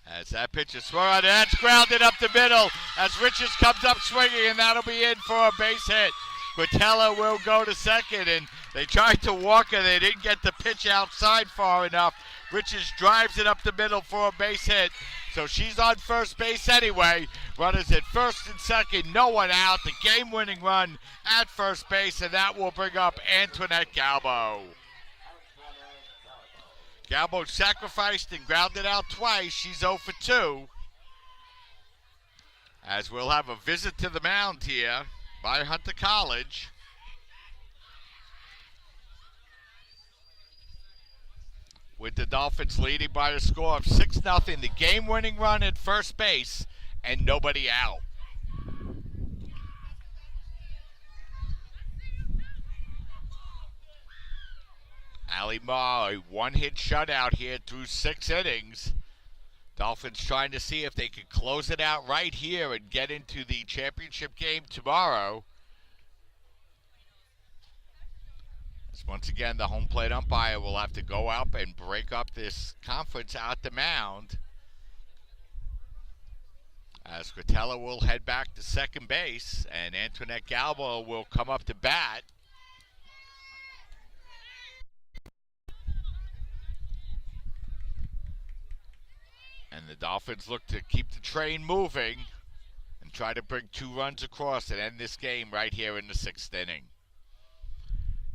Speaker 1: As that pitch is swung on, that's grounded up the middle as Riches comes up swinging, and that'll be in for a base hit. Quintella will go to second, and they tried to walk her. They didn't get the pitch outside far enough. Riches drives it up the middle for a base hit. So she's on first base anyway. Runners at first and second, no one out. The game-winning run at first base, and that will bring up Antoinette Galvo. Galvo sacrificed and grounded out twice. She's 0 for 2. As we'll have a visit to the mound here by Hunter College. With the Dolphins leading by a score of 6-0. The game-winning run at first base and nobody out. Ali Ma, a 1-hit shutout here through 6 innings. Dolphins trying to see if they can close it out right here and get into the championship game tomorrow. As once again, the home plate umpire will have to go up and break up this conference at the mound. As Quintella will head back to second base, and Antoinette Galvo will come up to bat. And the Dolphins look to keep the train moving and try to bring 2 runs across and end this game right here in the 6th inning.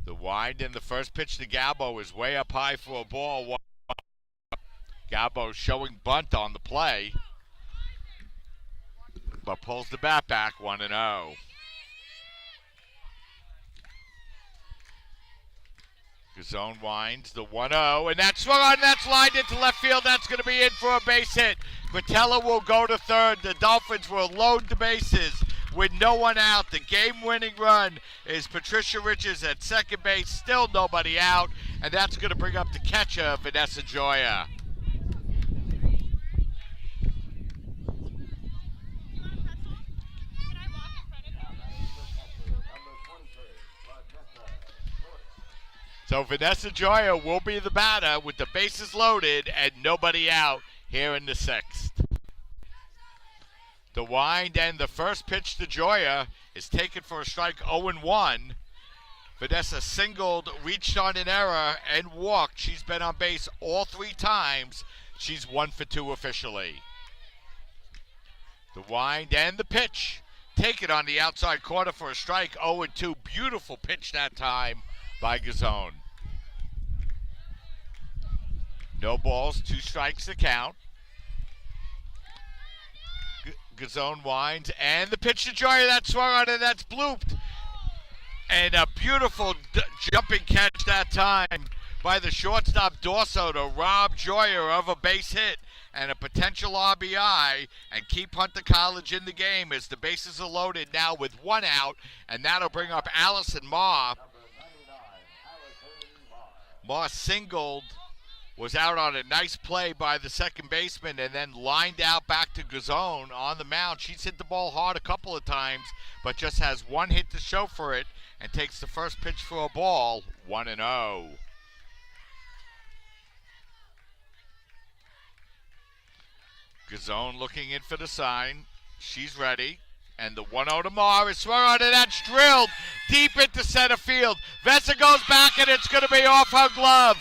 Speaker 1: The wind in the first pitch to Galvo is way up high for a ball. Galvo showing bunt on the play, but pulls the bat back 1-0. Ghazan winds the 1-0, and that's swung on, that's lined into left field. That's going to be in for a base hit. Quintella will go to third. The Dolphins will load the bases with no one out. The game-winning run is Patricia Riches at second base. Still nobody out, and that's going to bring up the catcher, Vanessa Joya. So Vanessa Joya will be the batter with the bases loaded and nobody out here in the sixth. The wind and the first pitch to Joya is taken for a strike 0-1. Vanessa singled, reached on an error, and walked. She's been on base all 3 times. She's 1 for 2 officially. The wind and the pitch. Taken on the outside corner for a strike 0-2. Beautiful pitch that time by Ghazan. No balls, 2 strikes to count. Ghazan winds, and the pitch to Joya, that swung on it, that's blooped. And a beautiful jumping catch that time by the shortstop Dorso to rob Joya of a base hit and a potential RBI and keep Hunter College in the game as the bases are loaded now with 1 out, and that'll bring up Allison Ma. Ma singled, was out on a nice play by the second baseman, and then lined out back to Ghazan on the mound. She's hit the ball hard a couple of times, but just has 1 hit to show for it and takes the first pitch for a ball, 1-0. Ghazan looking in for the sign. She's ready. And the 1-0 to Mar is swung on, and that's drilled deep into center field. Vesa goes back, and it's going to be off her glove.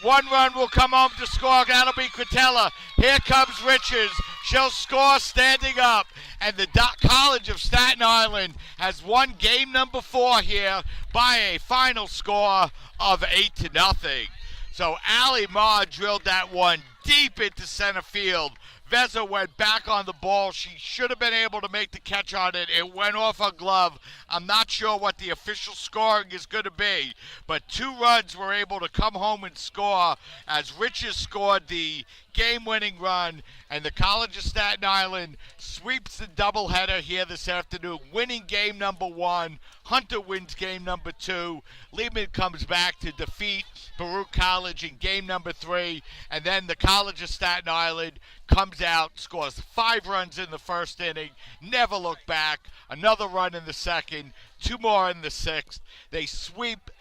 Speaker 1: 1 run will come home to score. That'll be Quintella. Here comes Richards. She'll score standing up. And the College of Staten Island has won game number 4 here by a final score of 8-0. So Ali Ma drilled that one deep into center field. Vesa went back on the ball. She should have been able to make the catch on it. It went off her glove. I'm not sure what the official scoring is going to be, but 2 runs were able to come home and score as Richards scored the game-winning run, and the College of Staten Island sweeps the doubleheader here this afternoon, winning game number 1. Hunter wins game number 2. Lehman comes back to defeat Baruch College in game number 3, and then the College of Staten Island comes out, scores 5 runs in the first inning, never looked back, another run in the second, 2 more in the 6th. They sweep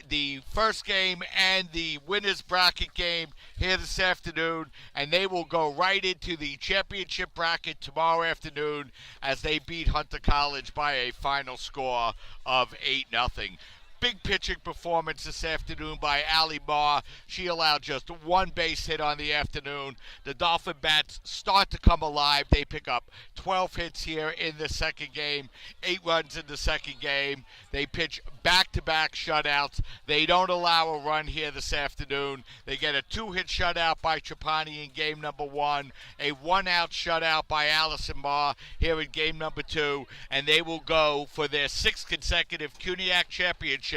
Speaker 1: the first game and the winners bracket game here this afternoon, and they will go right into the championship bracket tomorrow afternoon as they beat Hunter College by a final score of 8-0. Big pitching performance this afternoon by Ali Ma. She allowed just 1 base hit on the afternoon. The Dolphin bats start to come alive. They pick up 12 hits here in the second game, 8 runs in the second game. They pitch back-to-back shutouts. They don't allow a run here this afternoon. They get a 2-hit shutout by Trapani in game number 1, a 1-out shutout by Allison Ma here in game number 2, and they will go for their 6th consecutive CUNYAC championship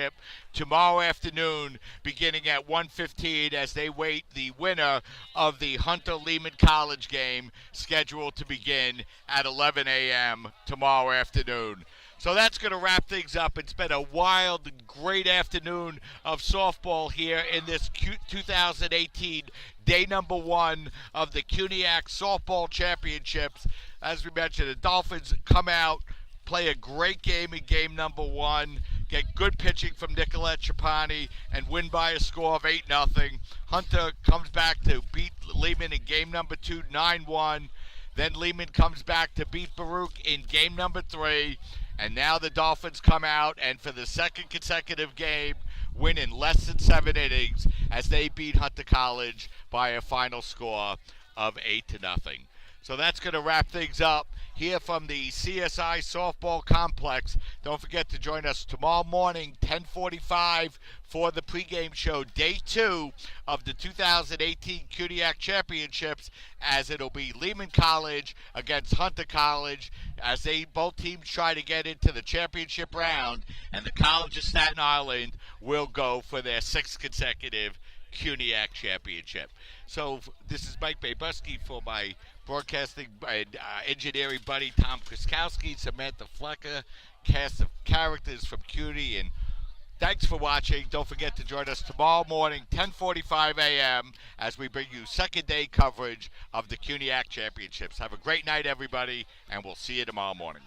Speaker 1: tomorrow afternoon beginning at 1:15 as they wait the winner of the Hunter-Lehman College game scheduled to begin at 11 a.m. tomorrow afternoon. So that's going to wrap things up. It's been a wild and great afternoon of softball here in this 2018 day number 1 of the CUNYAC Softball Championships. As we mentioned, the Dolphins come out, play a great game in game number 1, get good pitching from Nicol Trapani, and win by a score of 8-0. Hunter comes back to beat Lehman in game number 2, 9-1. Then Lehman comes back to beat Baruch in game number 3. And now the Dolphins come out and for the 2nd consecutive game win in less than 7 innings as they beat Hunter College by a final score of 8-0. So that's going to wrap things up here from the CSI Softball Complex. Don't forget to join us tomorrow morning, 10:45, for the pregame show, day 2 of the 2018 CUNYAC Championships, as it'll be Lehman College against Hunter College as both teams try to get into the championship round, and the College of Staten Island will go for their 6th consecutive CUNYAC championship. So this is Mike Babuski for my broadcasting and engineering buddy Tom Kriskowski, Samantha Flecker, cast of characters from Cuny, and thanks for watching. Don't forget to join us tomorrow morning, 10:45 a.m., as we bring you second day coverage of the CUNYAC Championships. Have a great night, everybody, and we'll see you tomorrow morning.